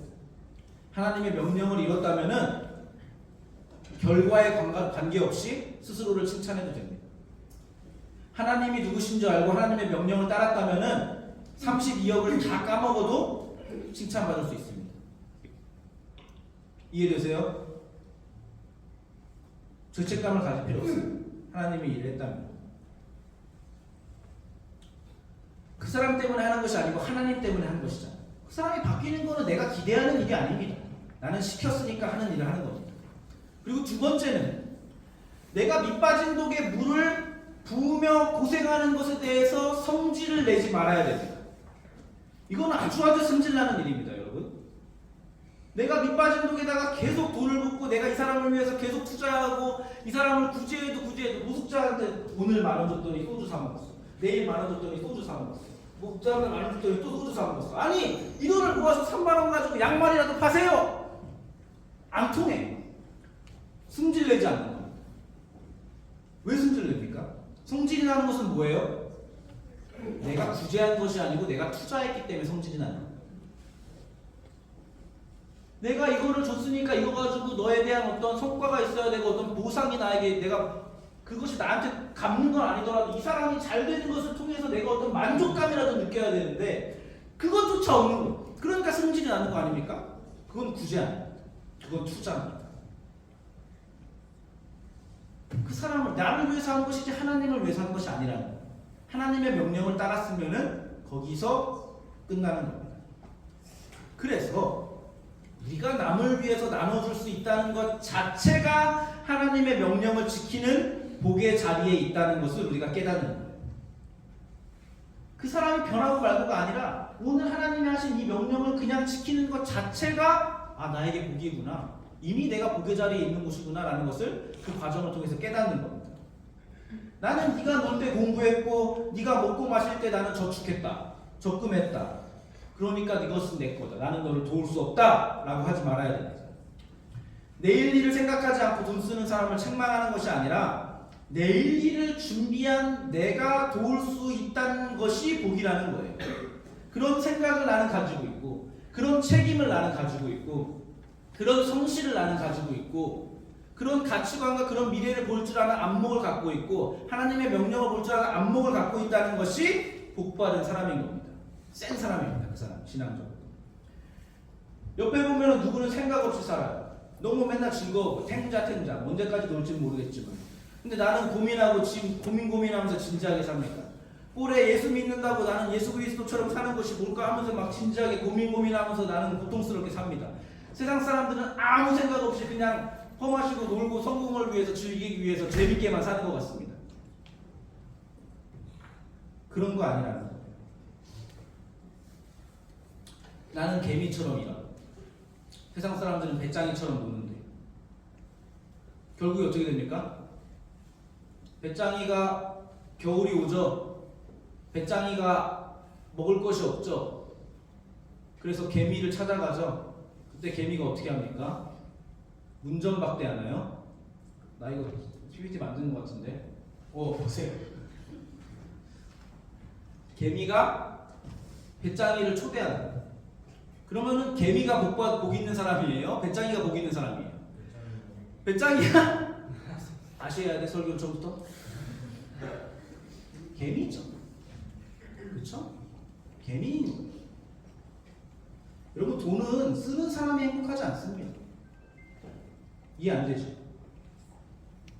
하나님의 명령을 이뤘다면은 결과에 관계없이 스스로를 칭찬해도 됩니다. 하나님이 누구신 줄 알고 하나님의 명령을 따랐다면은 32억을 다 까먹어도 칭찬받을 수 있습니다. 이해되세요? 죄책감을 가질 필요 없어요. 하나님이 일을 했다면. 그 사람 때문에 하는 것이 아니고 하나님 때문에 하는 것이잖아요. 그 사람이 바뀌는 거는 내가 기대하는 일이 아닙니다. 나는 시켰으니까 하는 일을 하는 겁니다. 그리고 두 번째는 내가 밑빠진 독에 물을 부으며 고생하는 것에 대해서 성질을 내지 말아야 됩니다. 이건 아주 성질나는 일입니다, 여러분. 내가 밑빠진 독에다가 계속 돈을 붓고 내가 이 사람을 위해서 계속 투자하고 이 사람을 구제해도 노숙자한테 오늘 10,000원 줬더니 소주 사 먹었어. 내일 10,000원 줬더니 소주 사 먹었어. 목장을 많이 줬더니 또 소주 사 먹었어. 아니 이 돈을 모아서 3만 원 가지고 양말이라도 파세요. 안 통해. 승질내지 않는 겁니다. 왜 승질냅니까? 성질이 나는 것은 뭐예요? 내가 구제한 것이 아니고 내가 투자했기 때문에 성질이 나는 거예요. 내가 이거를 줬으니까 이거 가지고 너에 대한 어떤 성과가 있어야 되고 어떤 보상이 나에게 내가 그것이 나한테 갚는 건 아니더라도 이 사람이 잘 되는 것을 통해서 내가 어떤 만족감이라도 느껴야 되는데 그것조차 없는 거예요. 그러니까 성질이 나는 거 아닙니까? 그건 구제 아닙니다. 그건 투자입니다. 그 사람을 나를 위해서 한 것이지 하나님을 위해서 한 것이 아니라는 거예요. 하나님의 명령을 따랐으면은 거기서 끝나는 겁니다. 그래서 우리가 남을 위해서 나눠줄 수 있다는 것 자체가 하나님의 명령을 지키는 복의 자리에 있다는 것을 우리가 깨닫는 거예요. 그 사람이 변하고 말고가 아니라 오늘 하나님이 하신 이 명령을 그냥 지키는 것 자체가 아 나에게 복이구나. 이미 내가 복의 자리에 있는 곳이구나 라는 것을 그 과정을 통해서 깨닫는 겁니다. 나는 네가 놀 때 공부했고 네가 먹고 마실 때 나는 저축했다. 적금했다. 그러니까 이것은 내 거다. 나는 너를 도울 수 없다. 라고 하지 말아야 됩니다. 내일 일을 생각하지 않고 돈 쓰는 사람을 책망하는 것이 아니라 내일 일을 준비한 내가 도울 수 있다는 것이 복이라는 거예요. 그런 생각을 나는 가지고 있고 그런 책임을 나는 가지고 있고 그런 성실을 나는 가지고 있고 그런 가치관과 그런 미래를 볼 줄 아는 안목을 갖고 있고 하나님의 명령을 볼 줄 아는 안목을 갖고 있다는 것이 복받은 사람인 겁니다. 센 사람입니다. 그 사람 신앙적으로. 옆에 보면 누구는 생각 없이 살아요. 너무 맨날 즐거워. 탱자 언제까지 놀지는 모르겠지만 근데 나는 고민하고 고민하면서 진지하게 삽니다. 올해 예수 믿는다고 나는 예수 그리스도처럼 사는 것이 뭘까 하면서 막 진지하게 고민하면서 나는 고통스럽게 삽니다. 세상 사람들은 아무 생각 없이 그냥 험하시고 놀고 성공을 위해서 즐기기 위해서 재밌게만 사는 것 같습니다. 그런 거 아니라는 거예요. 나는 개미처럼 일하고 세상 사람들은 배짱이처럼 노는데 결국에 어떻게 됩니까? 배짱이가 겨울이 오죠. 배짱이가 먹을 것이 없죠. 그래서 개미를 찾아가죠. 그때 개미가 어떻게 합니까? 문전박대하나요? 나 이거 PPT 만드는 것 같은데. 보세요. 개미가 배짱이를 초대한다. 그러면은 개미가 복 있는 사람이에요? 배짱이가 복 있는 사람이에요? 배짱이가 아셔야 돼 설교 처음부터. 개미죠. 그렇죠? 개미인 거예요. 여러분 돈은 쓰는 사람이 행복하지 않습니다. 이해 안 되죠?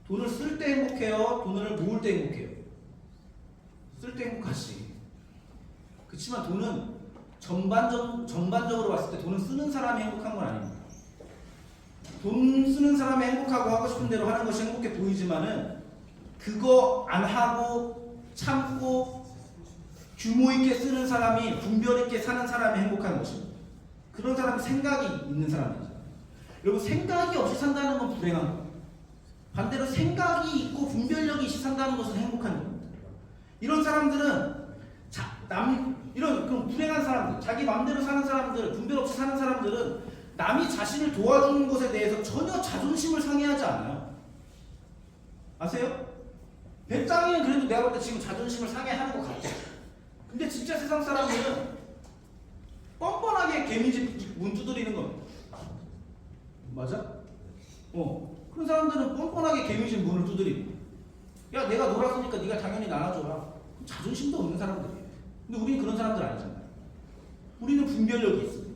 돈을 쓸 때 행복해요? 돈을 모을 때 행복해요? 쓸 때 행복하지. 그렇지만 돈은 전반적으로 봤을 때 돈은 쓰는 사람이 행복한 건 아닙니다. 돈 쓰는 사람이 행복하고 하고 싶은 대로 하는 것이 행복해 보이지만은 그거 안 하고 참고 규모 있게 쓰는 사람이 분별 있게 사는 사람이 행복한 것입니다. 그런 사람은 생각이 있는 사람이죠. 여러분 생각이 없이 산다는 건 불행한 거예요. 반대로 생각이 있고 분별력이 있이 산다는 것은 행복한 겁니다. 이런 사람들은 그럼 불행한 사람들, 자기 마음대로 사는 사람들, 분별 없이 사는 사람들은 남이 자신을 도와주는 것에 대해서 전혀 자존심을 상해하지 않아요. 아세요? 배짱이는 그래도 내가 볼 때 지금 자존심을 상해하는 것 같아. 근데 진짜 세상 사람들은 뻔뻔하게 개미집 문 두드리는 겁니다. 맞아? 그런 사람들은 뻔뻔하게 개미집 문을 두드리고 야 내가 놀았으니까 네가 당연히 나눠줘라. 자존심도 없는 사람들이에요. 근데 우리는 그런 사람들 아니잖아요. 우리는 분별력이 있습니다.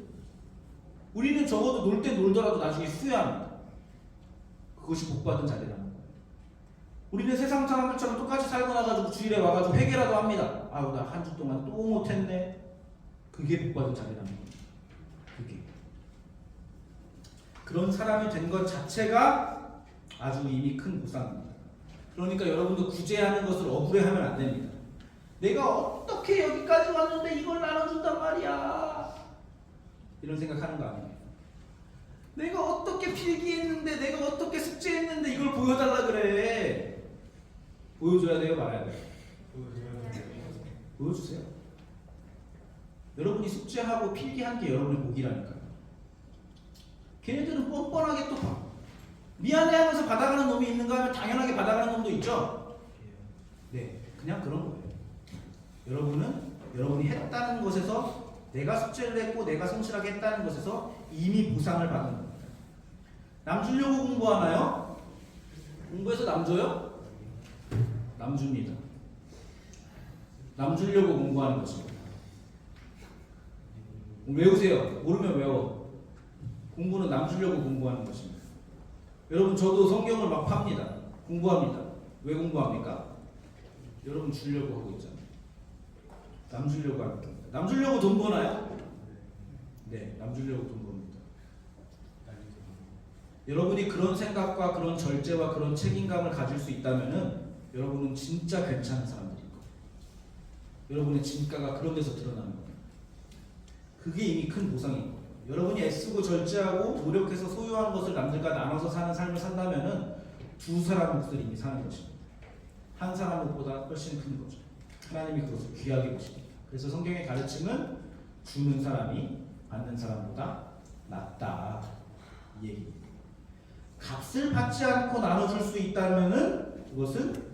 우리는 적어도 놀 때 놀더라도 나중에 후회합니다. 그것이 복받은 자리라는 거예요. 우리는 세상 사람들처럼 똑같이 살고 나가지고 주일에 와가지고 회개라도 합니다. 아우 나 한 주 동안 또 못했네. 그게 복받은 자리라는 거예요. 그게. 그런 사람이 된 것 자체가 아주 이미 큰 보상입니다. 그러니까 여러분도 구제하는 것을 억울해하면 안 됩니다. 내가 어떻게 여기까지 왔는데 이걸 나눠준단 말이야. 이런 생각하는 거 아니에요. 내가 어떻게 필기했는데 내가 어떻게 숙제했는데 이걸 보여달라 그래. 보여줘야 돼요? 말아야 돼요? 보여주세요. 여러분이 숙제하고 필기한 게 여러분의 복이라니까요. 걔네들은 뻔뻔하게 또 미안해하면서 받아가는 놈이 있는가 하면 당연하게 받아가는 놈도 있죠. 네, 그냥 그런 거예요. 여러분은 여러분이 했다는 것에서, 내가 숙제를 했고 내가 성실하게 했다는 것에서 이미 보상을 받은 겁니다. 남 주려고 공부하나요? 공부해서 남 줘요? 남 줍니다. 남 주려고 공부하는 것입니다. 외우세요. 모르면 외워. 공부는 남 주려고 공부하는 것입니다. 여러분, 저도 성경을 막 팝니다. 공부합니다. 왜 공부합니까? 여러분 주려고 하고 있잖아요. 남 주려고 하는 겁니다. 남 주려고 돈 버나요? 네, 남 주려고 돈 법니다. 여러분이 그런 생각과 그런 절제와 그런 책임감을 가질 수 있다면은 여러분은 진짜 괜찮은 사람들일 거예요. 여러분의 진가가 그런 데서 드러나는 거예요. 그게 이미 큰 보상인 거예요. 여러분이 애쓰고 절제하고 노력해서 소유한 것을 남들과 나눠서 사는 삶을 산다면은 두 사람 몫을 이미 사는 것입니다. 한 사람 몫보다 훨씬 큰 거죠. 하나님이 그것을 귀하게 보십니다. 그래서 성경의 가르침은 주는 사람이 받는 사람보다 낫다, 이 얘기입니다. 값을 받지 않고 나눠줄 수 있다면은 그것은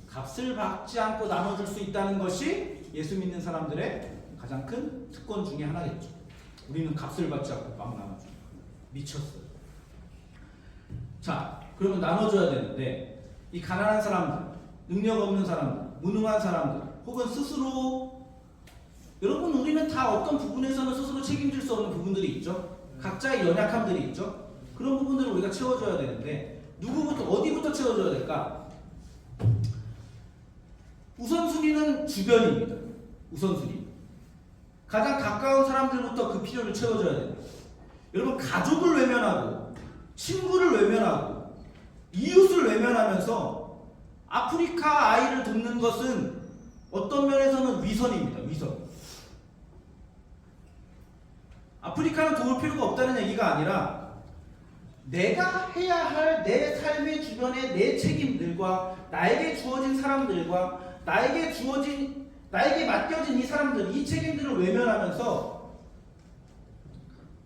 값을 받지 않고 나눠줄 수 있다는 것이 예수 믿는 사람들의 가장 큰 특권 중에 하나겠죠. 우리는 값을 받지 않고 막 나눠줘. 미쳤어요. 자, 그러면 나눠줘야 되는데 이 가난한 사람들, 능력 없는 사람들, 무능한 사람들, 혹은 스스로, 여러분, 우리는 다 어떤 부분에서는 스스로 책임질 수 없는 부분들이 있죠. 각자의 연약함들이 있죠. 그런 부분들을 우리가 채워줘야 되는데 누구부터, 어디부터 채워줘야 될까? 우선순위는 주변입니다. 우선순위. 가장 가까운 사람들부터 그 필요를 채워줘야 됩니다. 여러분, 가족을 외면하고 친구를 외면하고 이웃을 외면하면서 아프리카 아이를 돕는 것은 어떤 면에서는 위선입니다. 위선. 아프리카는 도울 필요가 없다는 얘기가 아니라 내가 해야 할 내 삶의 주변의 내 책임들과 나에게 주어진 사람들과 나에게 맡겨진 이 사람들, 이 책임들을 외면하면서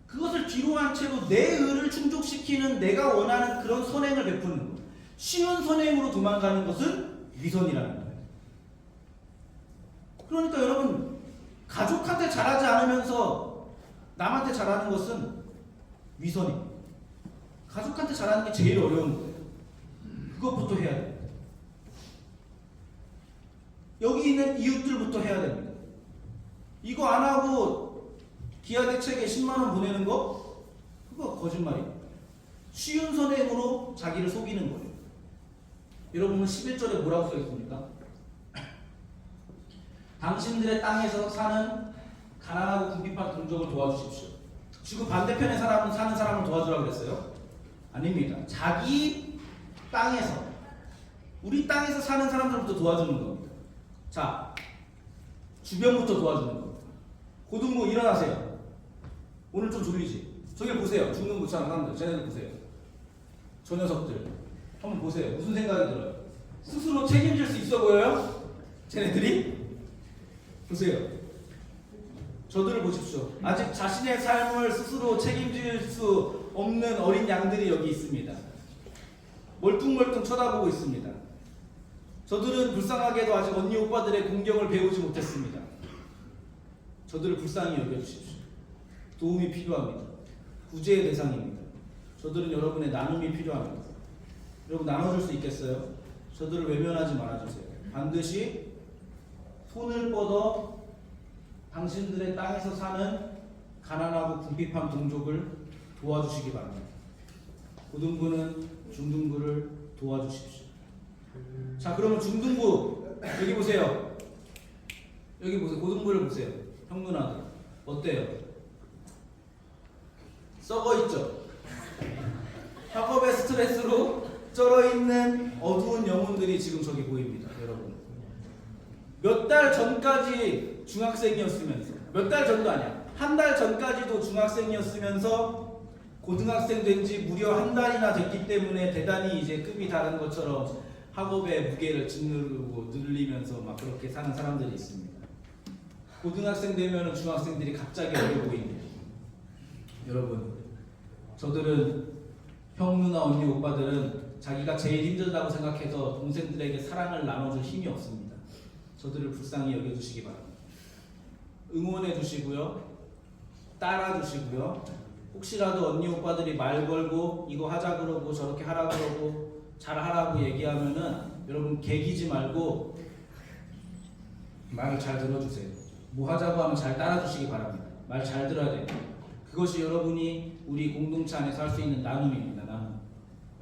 그것을 뒤로 한 채로 내 의를 충족시키는 내가 원하는 그런 선행을 베푸는 것. 쉬운 선행으로 도망가는 것은 위선이라는 거예요. 그러니까 여러분, 가족한테 잘하지 않으면서 남한테 잘하는 것은 위선입니다. 가족한테 잘하는 게 제일 어려운 거예요. 그것부터 해야 돼요. 여기 있는 이웃들부터 해야 됩니다. 이거 안 하고 기아 대책에 10만원 보내는 거? 그거 거짓말이에요. 쉬운 선행으로 자기를 속이는 거예요. 여러분은 11절에 뭐라고 써 있습니까? 당신들의 땅에서 사는 가난하고 궁핍한 동족을 도와주십시오. 지구 반대편에 사는 사람을 도와주라고 그랬어요? 아닙니다. 자기 땅에서, 우리 땅에서 사는 사람들부터 도와주는 겁니다. 자, 주변부터 도와주는 겁니다. 고등부 일어나세요. 오늘 좀 졸리지? 저기 보세요. 중등부 사람들, 쟤네들 보세요. 저 녀석들 한번 보세요. 무슨 생각이 들어요? 스스로 책임질 수 있어 보여요? 쟤네들이? 보세요. 저들을 보십시오. 아직 자신의 삶을 스스로 책임질 수 없는 어린 양들이 여기 있습니다. 멀뚱멀뚱 쳐다보고 있습니다. 저들은 불쌍하게도 아직 언니 오빠들의 공경을 배우지 못했습니다. 저들을 불쌍히 여겨주십시오. 도움이 필요합니다. 구제의 대상입니다. 저들은 여러분의 나눔이 필요합니다. 여러분, 나눠줄 수 있겠어요? 저들을 외면하지 말아주세요. 반드시 손을 뻗어 당신들의 땅에서 사는 가난하고 궁핍한 동족을 도와주시기 바랍니다. 고등부는 중등부를 도와주십시오. 자, 그러면 중등부, 여기 보세요. 여기 보세요. 고등부를 보세요. 형 누나들 어때요? 썩어 있죠? 학업의 스트레스로 쩔어 있는 어두운 영혼들이 지금 저기 보입니다. 여러분, 몇 달 전까지 중학생이었으면서, 몇 달 전도 아니야, 한 달 전까지도 중학생이었으면서 고등학생 된 지 무려 한 달이나 됐기 때문에 대단히 이제 급이 다른 것처럼 학업의 무게를 짓누르고 늘리면서 막 그렇게 사는 사람들이 있습니다. 고등학생 되면 중학생들이 갑자기 어려 보이네요. 여러분, 저들은 형, 누나, 언니, 오빠들은 자기가 제일 힘들다고 생각해서 동생들에게 사랑을 나눠줄 힘이 없습니다. 저들을 불쌍히 여겨주시기 바랍니다. 응원해 주시고요, 따라 주시고요. 혹시라도 언니 오빠들이 말 걸고 이거 하자 그러고 저렇게 하라 그러고 잘하라고 얘기하면은 여러분 개기지 말고 말을 잘 들어주세요. 뭐 하자고 하면 잘 따라주시기 바랍니다. 말 잘 들어야 돼요. 그것이 여러분이 우리 공동체 안에서 할 수 있는 나눔입니다. 나눔.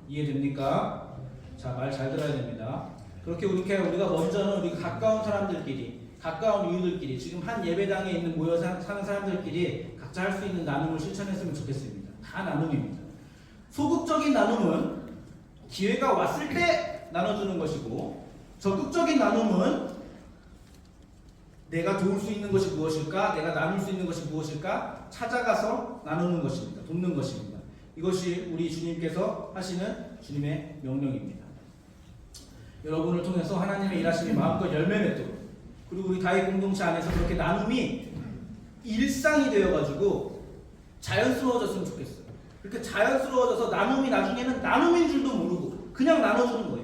이해됩니까? 자, 말 잘 들어야 됩니다. 그렇게 우리가 먼저는 우리 가까운 사람들끼리, 가까운 이웃들끼리, 지금 한 예배당에 있는 모여 사는 사람들끼리 각자 할 수 있는 나눔을 실천했으면 좋겠습니다. 다 나눔입니다. 소극적인 나눔은 기회가 왔을 때 나눠주는 것이고, 적극적인 나눔은 내가 도울 수 있는 것이 무엇일까? 내가 나눌 수 있는 것이 무엇일까? 찾아가서 나누는 것입니다. 돕는 것입니다. 이것이 우리 주님께서 하시는 주님의 명령입니다. 여러분을 통해서 하나님의 일하심이 마음껏 열매 맺도록, 그리고 우리 다윗 공동체 안에서 그렇게 나눔이 일상이 되어가지고 자연스러워졌으면 좋겠어요. 그렇게 자연스러워져서 나눔이 나중에는 나눔인 줄도 모르고 그냥 나눠주는 거예요.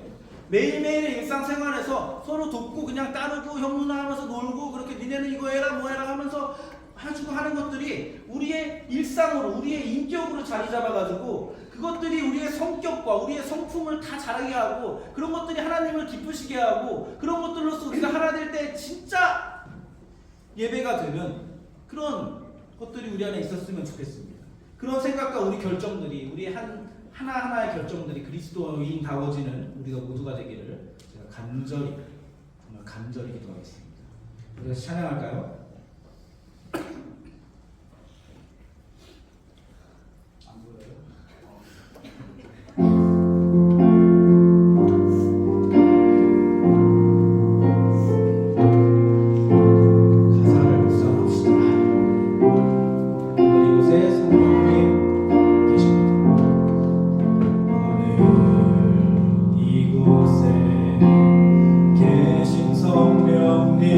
매일매일의 일상생활에서 서로 돕고 그냥 따르고 형 누나 하면서 놀고, 그렇게 니네는 이거 해라 뭐 해라 하면서 해주고 하는 것들이 우리의 일상으로, 우리의 인격으로 자리 잡아가지고 그것들이 우리의 성격과 우리의 성품을 다 자라게 하고, 그런 것들이 하나님을 기쁘시게 하고, 그런 것들로서 우리가 하나 될 때 진짜 예배가 되는 그런 것들이 우리 안에 있었으면 좋겠습니다. 그런 생각과 우리 결정들이, 우리 하나하나의 결정들이 그리스도인다워지는 우리가 모두가 되기를 제가 간절히, 정말 간절히 기도하겠습니다. 그래서 찬양할까요? 안 보여요? 가사를 묵상합시다. 오늘 이곳에 성령님 계십니다. 오늘 이곳에 계신 성령님,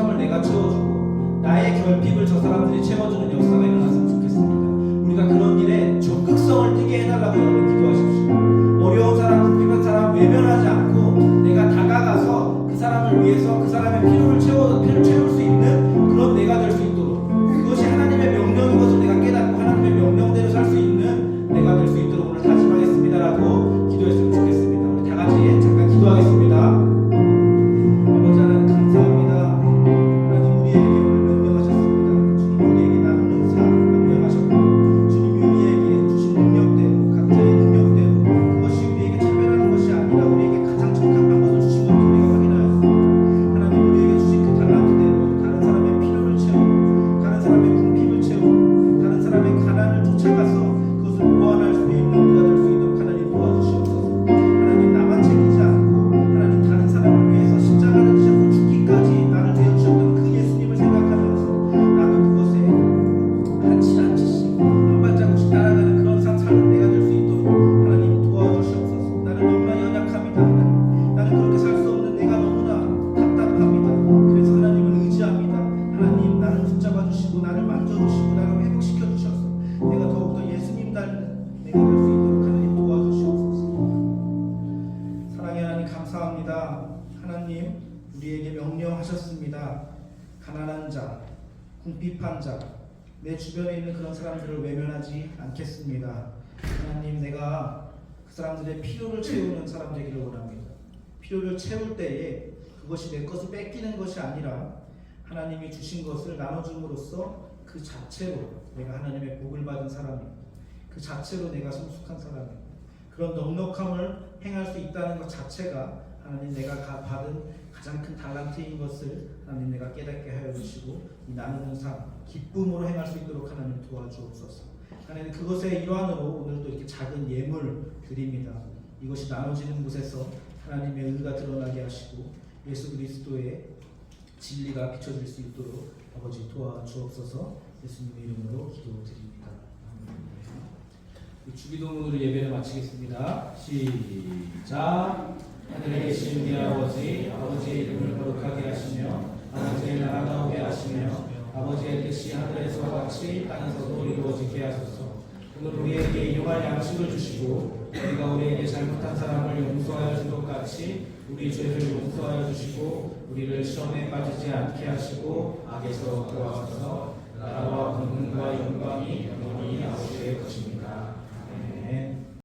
부족함을 내가 채워주고 나의 결핍을 저 사람들이 채워주는 역사가 일어났으면 좋겠습니다. 우리가 그런 일에 적극성을 띠게 해달라고 여러분 기도하십시오. 어려운 사람, 불필요한 사람 외면하지 않고 내가 다가가서 그 사람을 위해서 그 사람의 필요를 채울 수 있는 그런 내가 될 수 있도록, 그것이 하나님의 명령인 것을 내가 깨닫고 하나님의 명령대로 살 수 있는 내가 될 수 있도록 오늘 다짐하겠습니다라고 기도했으면 좋겠습니다. 우리 다 같이 잠깐 기도하겠습니다. 아버지 하나님 감사합니다. 하나님 우리에게 오늘 명령하셨습니다. 주님 우리에게 나누는 삶 명령하셨고, 주님이 우리에게 주신 능력대로, 각자의 능력대로, 그것이 우리에게 차별하는 것이 아니라 우리에게 가장 적합한 것을 주신 것을 우리가 확인하였습니다. 하나님 우리에게 주신 그 달란트대로 다른 사람의 필요를 채우고, 다른 사람의 궁핍을 채우고, 다른 사람의 가난을 쫓아가서 그것을 보완할 수 있는 우리가 될 수 있도록 하나님 도와주시옵소서. 하나님 나만 챙기지 않고 하나님 다른 사람을 위해서 십자가를 지셔서 죽기까지 나를 내어주셨던 그 예수님을 생각하면서 나도 그것에 한 치 한 치씩 한 발자국씩 따라가는 그런 삶 사는 내가 될 수 있도록 하나님 도와주시옵소서. 나는 너무나 연약합니다. 나는 그렇게 살 수 없는 내가 너무나 답답합니다. 그래서 하나님을 의지합니다. 하나님 나를 붙잡아 주시고 나를 만져주시고 나를 회복시켜 주셔서 내가 더욱더 예수님 닮는 내가 될 수 있도록 하나님 도와주시옵소서. 사랑의 하나님 감사합니다. 하나님 우리에게 명령하셨습니다. 가난한 자, 궁핍한 자, 내 주변에 있는 그런 사람들을 외면하지 않겠습니다. 하나님 내가 그 사람들의 필요를 채우는 사람 되기를 원합니다. 필요를 채울 때에 그것이 내 것을 뺏기는 것이 아니라 하나님이 주신 것을 나눠줌으로써 그 자체로 내가 하나님의 복을 받은 사람입니다. 그 자체로 내가 성숙한 사람입니다. 그런 넉넉함을 행할 수 있다는 것 자체가 하나님 내가 받은 가장 큰 달란트인 것을 하나님 내가 깨닫게 하여 주시고 이 나누는 삶 기쁨으로 행할 수 있도록 하나님 도와주옵소서. 하나님 그것의 일환으로 오늘도 이렇게 작은 예물 드립니다. 이것이 나눠지는 곳에서 하나님의 의가 드러나게 하시고 예수 그리스도의 진리가 비춰질 수 있도록 아버지 도와주옵소서. 예수님의 이름으로 기도드립니다. 주기도문으로 예배를 마치겠습니다. 시작. 하늘에 계신 우리 아버지, 아버지의 이름을 거룩하게 하시며 아버지의 나라가 오게 하시며 아버지의 뜻이 하늘에서와 같이 땅에서도 이루어지게 하소서. 오늘 우리에게 일용할 양식을 주시고 우리가 우리에게 잘못한 사람을 용서하여 준 것 같이 우리 죄를 용서하여 주시고 우리를 시험에 빠지지 않게 하시고 악에서 구하소서. 나라와 권능과 영광이 영원히 아버지의 것입니다.